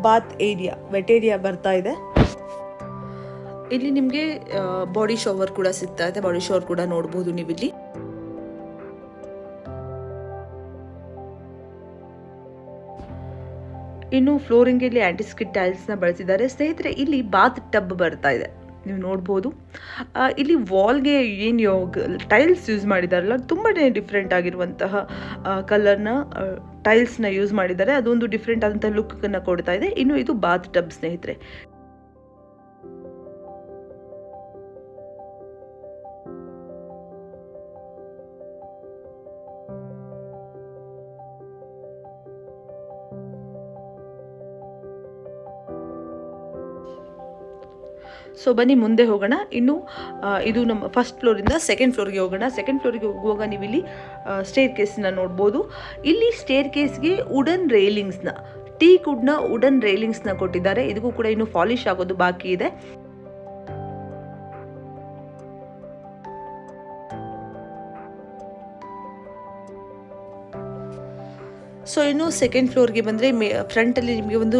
Speaker 1: ಬಾತ್ ಏರಿಯಾ, ವೆಟ್ ಏರಿಯಾ ಬರ್ತಾ ಇದೆ. ಇಲ್ಲಿ ನಿಮಗೆ ಬಾಡಿ ಶವರ್ ಕೂಡ ಸಿಗ್ತಾ ಇದೆ. ಬಾಡಿ ಶವರ್ ಕೂಡ ನೋಡ್ಬೋದು ನೀವಿಲ್ಲಿ. ಇನ್ನು ಫ್ಲೋರಿಂಗ್ ಇಲ್ಲಿ ಆಂಟಿಸ್ಕಿಡ್ ಟೈಲ್ಸ್ನ ಬಳಸಿದ್ದಾರೆ. ಸ್ನೇಹಿತರೆ, ಇಲ್ಲಿ ಬಾತ್ ಟಬ್ ಬರ್ತಾ ಇದೆ, ನೀವು ನೋಡ್ಬೋದು. ಇಲ್ಲಿ ವಾಲ್ಗೆ ಏನು ಟೈಲ್ಸ್ ಯೂಸ್ ಮಾಡಿದಾರಲ್ಲ, ತುಂಬಾ ಡಿಫ್ರೆಂಟ್ ಆಗಿರುವಂತಹ ಕಲರ್ನ ಟೈಲ್ಸ್ನ ಯೂಸ್ ಮಾಡಿದ್ದಾರೆ. ಅದೊಂದು ಡಿಫ್ರೆಂಟ್ ಆದಂತಹ ಲುಕ್ಕನ್ನು ಕೊಡ್ತಾ ಇದೆ. ಇನ್ನು ಇದು ಬಾತ್ ಟಬ್ ಸ್ನೇಹಿತರೆ. ಸೊ ಬನ್ನಿ ಮುಂದೆ ಹೋಗೋಣ. ಇನ್ನು ಇದು ನಮ್ಮ ಫಸ್ಟ್ ಫ್ಲೋರಿಂದ ಸೆಕೆಂಡ್ ಫ್ಲೋರ್ಗೆ ಹೋಗೋಣ. ಸೆಕೆಂಡ್ ಫ್ಲೋರ್ಗೆ ಹೋಗುವಾಗ ನೀವು ಇಲ್ಲಿ ಸ್ಟೇರ್ ಕೇಸ್ನ ನೋಡ್ಬೋದು. ಇಲ್ಲಿ ಸ್ಟೇರ್ ಕೇಸ್ಗೆ ವುಡನ್ ರೈಲಿಂಗ್ಸ್ನ, ಟೀಕ್ ವುಡ್ನ ವುಡನ್ ರೈಲಿಂಗ್ಸ್ನ ಕೊಟ್ಟಿದ್ದಾರೆ. ಇದಕ್ಕೂ ಕೂಡ ಇನ್ನು ಪಾಲಿಶ್ ಆಗೋದು ಬಾಕಿ ಇದೆ. ಸೊ ಇನ್ನು ಸೆಕೆಂಡ್ ಫ್ಲೋರ್ಗೆ ಬಂದರೆ ಫ್ರಂಟಲ್ಲಿ ನಿಮಗೆ ಒಂದು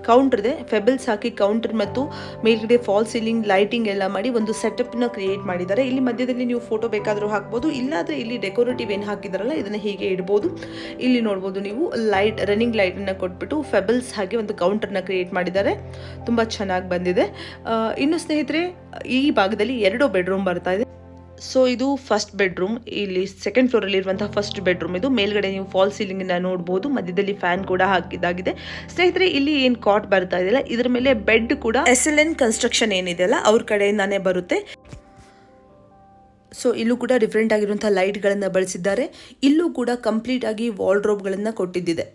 Speaker 1: ಕೌಂಟರ್ ಇದೆ. ಫೆಬಲ್ಸ್ ಹಾಕಿ ಕೌಂಟರ್ ಮತ್ತು ಮೇಲ್ಗಡೆ ಫಾಲ್ ಸೀಲಿಂಗ್ ಲೈಟಿಂಗ್ ಎಲ್ಲ ಮಾಡಿ ಒಂದು ಸೆಟಪ್ನ ಕ್ರಿಯೇಟ್ ಮಾಡಿದ್ದಾರೆ. ಇಲ್ಲಿ ಮಧ್ಯದಲ್ಲಿ ನೀವು ಫೋಟೋ ಬೇಕಾದರೂ ಹಾಕ್ಬೋದು, ಇಲ್ಲಾದರೆ ಇಲ್ಲಿ ಡೆಕೋರೇಟಿವ್ ಏನು ಹಾಕಿದಾರಲ್ಲ ಇದನ್ನು ಹೀಗೆ ಇಡ್ಬೋದು. ಇಲ್ಲಿ ನೋಡ್ಬೋದು ನೀವು ರನ್ನಿಂಗ್ ಲೈಟನ್ನು ಕೊಟ್ಬಿಟ್ಟು ಫೆಬಲ್ಸ್ ಹಾಗೆ ಒಂದು ಕೌಂಟರ್ನ ಕ್ರಿಯೇಟ್ ಮಾಡಿದ್ದಾರೆ. ತುಂಬ ಚೆನ್ನಾಗಿ ಬಂದಿದೆ. ಇನ್ನು ಸ್ನೇಹಿತರೆ, ಈ ಭಾಗದಲ್ಲಿ 2 ಬೆಡ್ರೂಮ್ ಬರ್ತಾ ಇದೆ. ಸೊ ಇದು ಫಸ್ಟ್ ಬೆಡ್ರೂಮ್. ಇಲ್ಲಿ ಸೆಕೆಂಡ್ ಫ್ಲೋರಲ್ಲಿ ಇರುವಂತಹ ಫಸ್ಟ್ ಬೆಡ್ರೂಮ್ ಇದು. ಮೇಲ್ಗಡೆ ನೀವು ಫಾಲ್ ಸೀಲಿಂಗ್ ನೋಡ್ಬೋದು. ಮಧ್ಯದಲ್ಲಿ ಫ್ಯಾನ್ ಕೂಡ ಹಾಕಿದ್ದಾಗಿದೆ. ಸ್ನೇಹಿತರೆ, ಇಲ್ಲಿ ಏನು ಕಾಟ್ ಬರ್ತಾ ಇದೆಯಲ್ಲ, ಇದರ ಮೇಲೆ ಬೆಡ್ ಕೂಡ SLN ಕನ್ಸ್ಟ್ರಕ್ಷನ್ ಏನಿದೆಯಲ್ಲ ಅವ್ರ ಕಡೆಯಿಂದಾನೇ ಬರುತ್ತೆ. ಸೊ ಇಲ್ಲೂ ಕೂಡ ಡಿಫ್ರೆಂಟ್ ಆಗಿರುವಂತಹ ಲೈಟ್ಗಳನ್ನು ಬಳಸಿದ್ದಾರೆ. ಇಲ್ಲೂ ಕೂಡ ಕಂಪ್ಲೀಟ್ ಆಗಿ ವಾರ್ಡ್ರೋಬ್ಗಳನ್ನು ಕೊಟ್ಟಿದ್ದಿದೆ.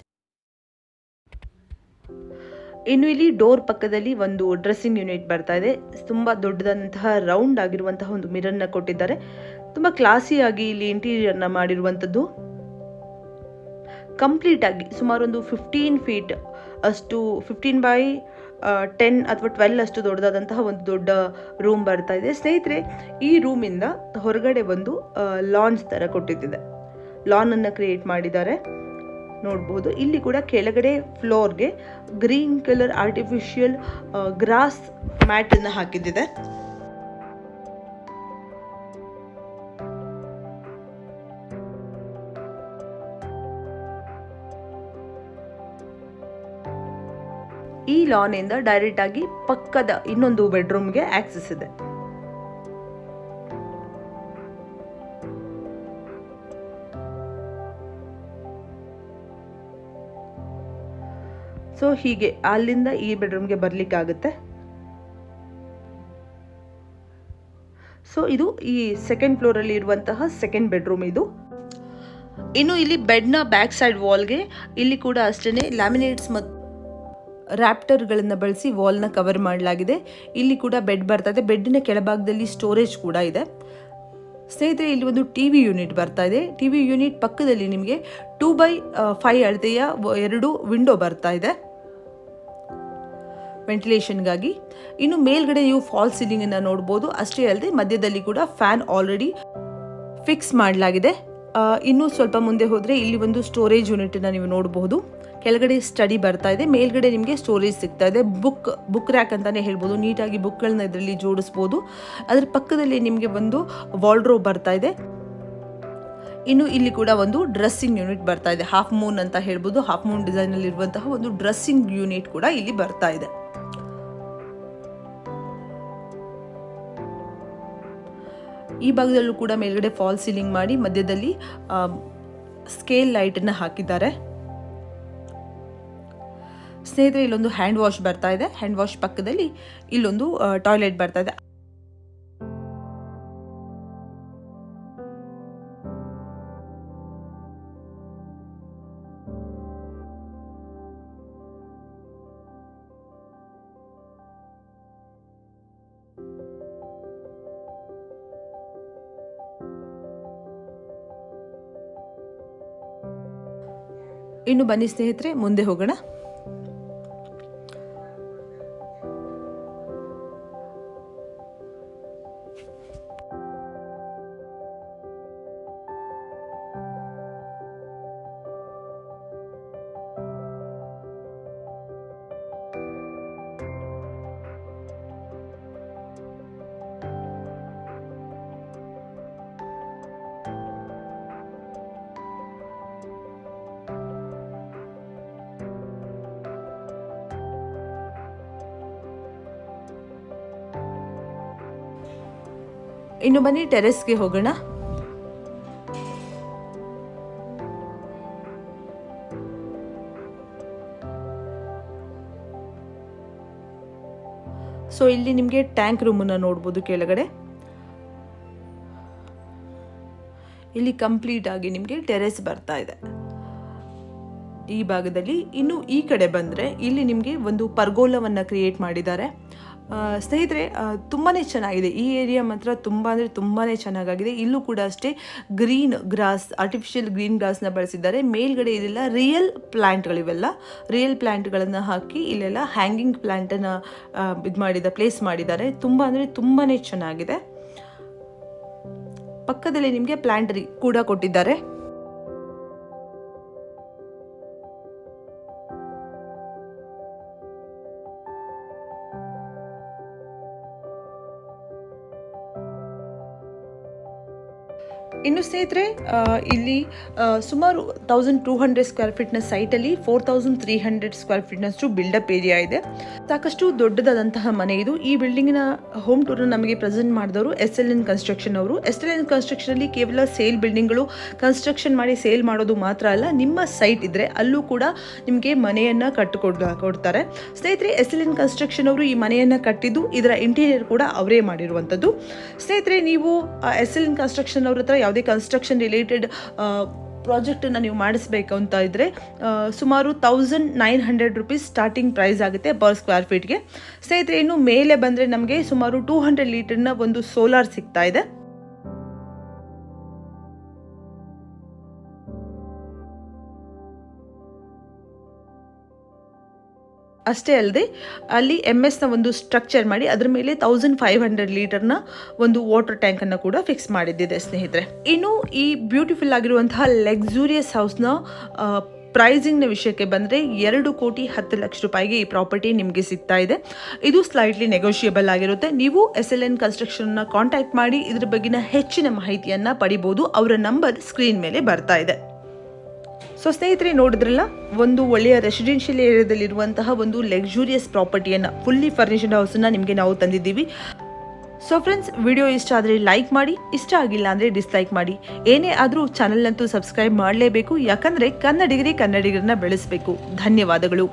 Speaker 1: ಇನ್ನು ಇಲ್ಲಿ ಡೋರ್ ಪಕ್ಕದಲ್ಲಿ ಒಂದು ಡ್ರೆಸ್ಸಿಂಗ್ ಯೂನಿಟ್ ಬರ್ತಾ ಇದೆ. ತುಂಬ ದೊಡ್ಡದಂತಹ ರೌಂಡ್ ಆಗಿರುವಂತಹ ಒಂದು ಮಿರರ್ನ ಕೊಟ್ಟಿದ್ದಾರೆ. ತುಂಬ ಕ್ಲಾಸಿಯಾಗಿ ಇಲ್ಲಿ ಇಂಟೀರಿಯರ್ನ ಮಾಡಿರುವಂಥದ್ದು. ಕಂಪ್ಲೀಟ್ ಆಗಿ ಸುಮಾರು ಒಂದು 15 ಫೀಟ್ ಅಷ್ಟು, 15x10 ಅಥವಾ 12 ಅಷ್ಟು ದೊಡ್ಡದಾದಂತಹ ಒಂದು ದೊಡ್ಡ ರೂಮ್ ಬರ್ತಾ ಇದೆ. ಸ್ನೇಹಿತರೆ, ಈ ರೂಮಿಂದ ಹೊರಗಡೆ ಒಂದು ಲಾಂಜ್ ಥರ ಕೊಟ್ಟಿದ್ದಿದೆ. ಲಾನನ್ನು ಕ್ರಿಯೇಟ್ ಮಾಡಿದ್ದಾರೆ, ನೋಡ್ಬೋದು. ಇಲ್ಲಿ ಕೂಡ ಕೆಳಗಡೆ ಫ್ಲೋರ್ಗೆ green colour artificial grass mat ಅನ್ನು ಹಾಕಿದ್ದಿದೆ. ಈ ಲಾನ್ ಇಂದ ಡೈರೆಕ್ಟ್ ಆಗಿ ಪಕ್ಕದ ಇನ್ನೊಂದು ಬೆಡ್ರೂಮ್ಗೆ ಆಕ್ಸೆಸ್ ಇದೆ. ಸೊ ಹೀಗೆ ಅಲ್ಲಿಂದ ಈ ಬೆಡ್ರೂಮ್ಗೆ ಬರ್ಲಿಕ್ಕಾಗುತ್ತೆ. ಸೊ ಇದು ಈ ಸೆಕೆಂಡ್ ಫ್ಲೋರಲ್ಲಿ ಇರುವಂತಹ ಸೆಕೆಂಡ್ ಬೆಡ್ರೂಮ್ ಇದು. ಇನ್ನು ಇಲ್ಲಿ ಬೆಡ್ನ ಬ್ಯಾಕ್ ಸೈಡ್ ವಾಲ್ಗೆ ಇಲ್ಲಿ ಕೂಡ ಅಷ್ಟೇ ಲ್ಯಾಮಿನೇಟ್ಸ್ ಮತ್ತು ರ್ಯಾಪ್ಟರ್ಗಳನ್ನು ಬಳಸಿ ವಾಲ್ನ ಕವರ್ ಮಾಡಲಾಗಿದೆ. ಇಲ್ಲಿ ಕೂಡ ಬೆಡ್ ಬರ್ತಾ ಇದೆ. ಬೆಡ್ಡಿನ ಕೆಳಭಾಗದಲ್ಲಿ ಸ್ಟೋರೇಜ್ ಕೂಡ ಇದೆ. ಸ್ನೇಹಿತರೆ, ಇಲ್ಲಿ ಒಂದು ಟಿವಿ ಯೂನಿಟ್ ಬರ್ತಾ ಇದೆ. ಟಿವಿ ಯೂನಿಟ್ ಪಕ್ಕದಲ್ಲಿ ನಿಮಗೆ 2x5 ಅಳತೆಯ 2 ವಿಂಡೋ ಬರ್ತಾ ಇದೆ ವೆಂಟಿಲೇಷನ್ಗಾಗಿ. ಇನ್ನು ಮೇಲ್ಗಡೆ ನೀವು ಫಾಲ್ ಸೀಲಿಂಗ್ ಅನ್ನು ನೋಡ್ಬೋದು. ಅಷ್ಟೇ ಅಲ್ಲದೆ ಮಧ್ಯದಲ್ಲಿ ಕೂಡ ಫ್ಯಾನ್ ಆಲ್ರೆಡಿ ಫಿಕ್ಸ್ ಮಾಡಲಾಗಿದೆ. ಇನ್ನು ಸ್ವಲ್ಪ ಮುಂದೆ ಹೋದರೆ ಇಲ್ಲಿ ಒಂದು ಸ್ಟೋರೇಜ್ ಯೂನಿಟ್ ನೀವು ನೋಡಬಹುದು. ಕೆಳಗಡೆ ಸ್ಟಡಿ ಬರ್ತಾ ಇದೆ, ಮೇಲ್ಗಡೆ ನಿಮಗೆ ಸ್ಟೋರೇಜ್ ಸಿಗ್ತಾ ಇದೆ. ಬುಕ್ ರ್ಯಾಕ್ ಅಂತಾನೆ ಹೇಳ್ಬೋದು. ನೀಟಾಗಿ ಬುಕ್ಗಳನ್ನ ಇದರಲ್ಲಿ ಜೋಡಿಸ್ಬೋದು. ಅದರ ಪಕ್ಕದಲ್ಲಿ ನಿಮಗೆ ಒಂದು ವಾರ್ಡ್ರೋಬ್ ಬರ್ತಾ ಇದೆ. ಇನ್ನು ಇಲ್ಲಿ ಕೂಡ ಒಂದು ಡ್ರೆಸ್ಸಿಂಗ್ ಯೂನಿಟ್ ಬರ್ತಾ ಇದೆ. ಹಾಫ್ ಮೂನ್ ಅಂತ ಹೇಳ್ಬೋದು. ಹಾಫ್ ಮೂನ್ ಡಿಸೈನ್ ಅಲ್ಲಿ ಇರುವಂತಹ ಒಂದು ಡ್ರೆಸ್ಸಿಂಗ್ ಯೂನಿಟ್ ಕೂಡ ಇಲ್ಲಿ ಬರ್ತಾ ಇದೆ. ಈ ಭಾಗದಲ್ಲೂ ಕೂಡ ಮೇಲ್ಗಡೆ ಫಾಲ್ ಸೀಲಿಂಗ್ ಮಾಡಿ ಮಧ್ಯದಲ್ಲಿ ಸ್ಕೇಲ್ ಲೈಟ್ ಅನ್ನ ಹಾಕಿದ್ದಾರೆ. ಸ್ನೇಹಿತರೆ, ಇಲ್ಲೊಂದು ಹ್ಯಾಂಡ್ ವಾಶ್ ಬರ್ತಾ ಇದೆ. ಹ್ಯಾಂಡ್ ವಾಶ್ ಪಕ್ಕದಲ್ಲಿ ಇಲ್ಲೊಂದು ಟಾಯ್ಲೆಟ್ ಬರ್ತಾ ಇದೆ. ಇನ್ನು ಬನ್ನಿ ಸ್ನೇಹಿತರೆ, ಮುಂದೆ ಹೋಗೋಣ. ಇನ್ನು ಬನ್ನಿ ಟೆರೆಸ್ಗೆ ಹೋಗೋಣ. ಸೊ ಇಲ್ಲಿ ನಿಮಗೆ ಟ್ಯಾಂಕ್ ರೂಮನ್ನು ನೋಡ್ಬೋದು ಕೆಳಗಡೆ. ಇಲ್ಲಿ ಕಂಪ್ಲೀಟ್ ಆಗಿ ನಿಮಗೆ ಟೆರೆಸ್ ಬರ್ತಾ ಇದೆ ಈ ಭಾಗದಲ್ಲಿ. ಇನ್ನು ಈ ಕಡೆ ಬಂದರೆ ಇಲ್ಲಿ ನಿಮಗೆ ಒಂದು ಪರ್ಗೋಲವನ್ನು ಕ್ರಿಯೇಟ್ ಮಾಡಿದ್ದಾರೆ. ಸ್ನೇಹಿತರೆ ತುಂಬಾ ಚೆನ್ನಾಗಿದೆ ಈ ಏರಿಯಾ, ಮಾತ್ರ ತುಂಬ ಅಂದರೆ ತುಂಬಾ ಚೆನ್ನಾಗಾಗಿದೆ. ಇಲ್ಲೂ ಕೂಡ ಅಷ್ಟೇ ಗ್ರೀನ್ ಗ್ರಾಸ್, ಆರ್ಟಿಫಿಷಿಯಲ್ ಗ್ರೀನ್ ಗ್ರಾಸ್ನ ಬಳಸಿದ್ದಾರೆ. ಮೇಲ್ಗಡೆ ಇದೆಲ್ಲ ರಿಯಲ್ ಪ್ಲ್ಯಾಂಟ್ಗಳಿವೆಲ್ಲ ರಿಯಲ್ ಪ್ಲ್ಯಾಂಟ್ಗಳನ್ನು ಹಾಕಿ ಇಲ್ಲೆಲ್ಲ ಹ್ಯಾಂಗಿಂಗ್ ಪ್ಲ್ಯಾಂಟನ್ನು ಪ್ಲೇಸ್ ಮಾಡಿದ್ದಾರೆ. ತುಂಬ ಅಂದರೆ ತುಂಬಾ ಚೆನ್ನಾಗಿದೆ. ಪಕ್ಕದಲ್ಲಿ ನಿಮಗೆ ಪ್ಲ್ಯಾಂಟರಿ ಕೂಡ ಕೊಟ್ಟಿದ್ದಾರೆ. ಇನ್ನು ಸ್ನೇಹಿತರೆ ಇಲ್ಲಿ ಸುಮಾರು 1200 ಸ್ಕ್ವೇರ್ ಫೀಟ್ನ ಸೈಟಲ್ಲಿ 4300 ಸ್ಕ್ವೇರ್ ಫೀಟ್ನಷ್ಟು ಬಿಲ್ಡಪ್ ಏರಿಯಾ ಇದೆ. ಸಾಕಷ್ಟು ದೊಡ್ಡದಾದಂತಹ ಮನೆ ಇದು. ಈ ಬಿಲ್ಡಿಂಗಿನ ಹೋಮ್ ಟೂರ್ ನಮಗೆ ಪ್ರೆಸೆಂಟ್ ಮಾಡಿದವರು SLN ಕನ್ಸ್ಟ್ರಕ್ಷನ್ ಅವರು. SLN ಕನ್ಸ್ಟ್ರಕ್ಷನಲ್ಲಿ ಕೇವಲ ಸೇಲ್ ಬಿಲ್ಡಿಂಗ್ಗಳು ಕನ್ಸ್ಟ್ರಕ್ಷನ್ ಮಾಡಿ ಸೇಲ್ ಮಾಡೋದು ಮಾತ್ರ ಅಲ್ಲ, ನಿಮ್ಮ ಸೈಟ್ ಇದ್ದರೆ ಅಲ್ಲೂ ಕೂಡ ನಿಮಗೆ ಮನೆಯನ್ನು ಕೊಡ್ತಾರೆ. ಸ್ನೇಹಿತರೆ SLN ಕನ್ಸ್ಟ್ರಕ್ಷನ್ ಅವರು ಈ ಮನೆಯನ್ನು ಕಟ್ಟಿದ್ದು, ಇದರ ಇಂಟೀರಿಯರ್ ಕೂಡ ಅವರೇ ಮಾಡಿರುವಂಥದ್ದು. ಸ್ನೇಹಿತರೆ ನೀವು SLN ಕನ್ಸ್ಟ್ರಕ್ಷನ್ ಅವ್ರ ಹತ್ರ ಯಾವುದೇ ಕನ್ಸ್ಟ್ರಕ್ಷನ್ ರಿಲೇಟೆಡ್ ಪ್ರಾಜೆಕ್ಟನ್ನು ನೀವು ಮಾಡಿಸ್ಬೇಕು ಅಂತ ಇದ್ದರೆ ಸುಮಾರು 1900 ರುಪೀಸ್ ಸ್ಟಾರ್ಟಿಂಗ್ ಪ್ರೈಸ್ ಆಗುತ್ತೆ ಪರ್ ಸ್ಕ್ವೇರ್ ಫೀಟ್ಗೆ. ಸ್ನೇಹಿತರೆ ಇನ್ನು ಮೇಲೆ ಬಂದರೆ ನಮಗೆ ಸುಮಾರು 200 ಲೀಟರ್ನ ಒಂದು ಸೋಲಾರ್ ಸಿಗ್ತಾ ಇದೆ. ಅಷ್ಟೇ ಅಲ್ಲದೆ ಅಲ್ಲಿ MS ಒಂದು ಸ್ಟ್ರಕ್ಚರ್ ಮಾಡಿ ಅದರ ಮೇಲೆ 1500 ಲೀಟರ್ನ ಒಂದು ವಾಟರ್ ಟ್ಯಾಂಕನ್ನು ಕೂಡ ಫಿಕ್ಸ್ ಮಾಡಿದ್ದಿದೆ ಸ್ನೇಹಿತರೆ. ಇನ್ನು ಈ ಬ್ಯೂಟಿಫುಲ್ ಆಗಿರುವಂತಹ ಲಕ್ಸುರಿಯಸ್ ಹೌಸ್ನ ಪ್ರೈಸಿಂಗ್ನ ವಿಷಯಕ್ಕೆ ಬಂದರೆ 2,10,00,000 ರೂಪಾಯಿಗೆ ಈ ಪ್ರಾಪರ್ಟಿ ನಿಮಗೆ ಸಿಗ್ತಾ ಇದೆ. ಇದು ಸ್ಲೈಟ್ಲಿ ನೆಗೋಷಿಯಬಲ್ ಆಗಿರುತ್ತೆ. ನೀವು SLN ಕನ್ಸ್ಟ್ರಕ್ಷನ್ನ ಕಾಂಟ್ಯಾಕ್ಟ್ ಮಾಡಿ ಇದ್ರ ಬಗ್ಗಿನ ಹೆಚ್ಚಿನ ಮಾಹಿತಿಯನ್ನು ಪಡಿಬೋದು. ಅವರ ನಂಬರ್ ಸ್ಕ್ರೀನ್ ಮೇಲೆ ಬರ್ತಾ ಇದೆ. ಸೊ ಸ್ನೇಹಿತರೆ ನೋಡಿದ್ರಲ್ಲ, ಒಂದು ಒಳ್ಳೆಯ ರೆಸಿಡೆನ್ಷಿಯಲ್ ಏರಿಯಾದಲ್ಲಿರುವಂತಹ ಒಂದು ಲಕ್ಸುರಿಯಸ್ ಪ್ರಾಪರ್ಟಿಯನ್ನು, ಫುಲ್ಲಿ ಫರ್ನಿಶ್ಡ್ ಹೌಸನ್ನು ನಿಮಗೆ ನಾವು ತಂದಿದ್ದೀವಿ. ಸೊ ಫ್ರೆಂಡ್ಸ್, ವಿಡಿಯೋ ಇಷ್ಟ ಆದರೆ ಲೈಕ್ ಮಾಡಿ, ಇಷ್ಟ ಆಗಿಲ್ಲ ಅಂದರೆ ಡಿಸ್ಲೈಕ್ ಮಾಡಿ. ಏನೇ ಆದರೂ ಚಾನಲ್ನಂತೂ ಸಬ್ಸ್ಕ್ರೈಬ್ ಮಾಡಲೇಬೇಕು, ಯಾಕಂದರೆ ಕನ್ನಡಿಗರನ್ನ ಬೆಳೆಸಬೇಕು. ಧನ್ಯವಾದಗಳು.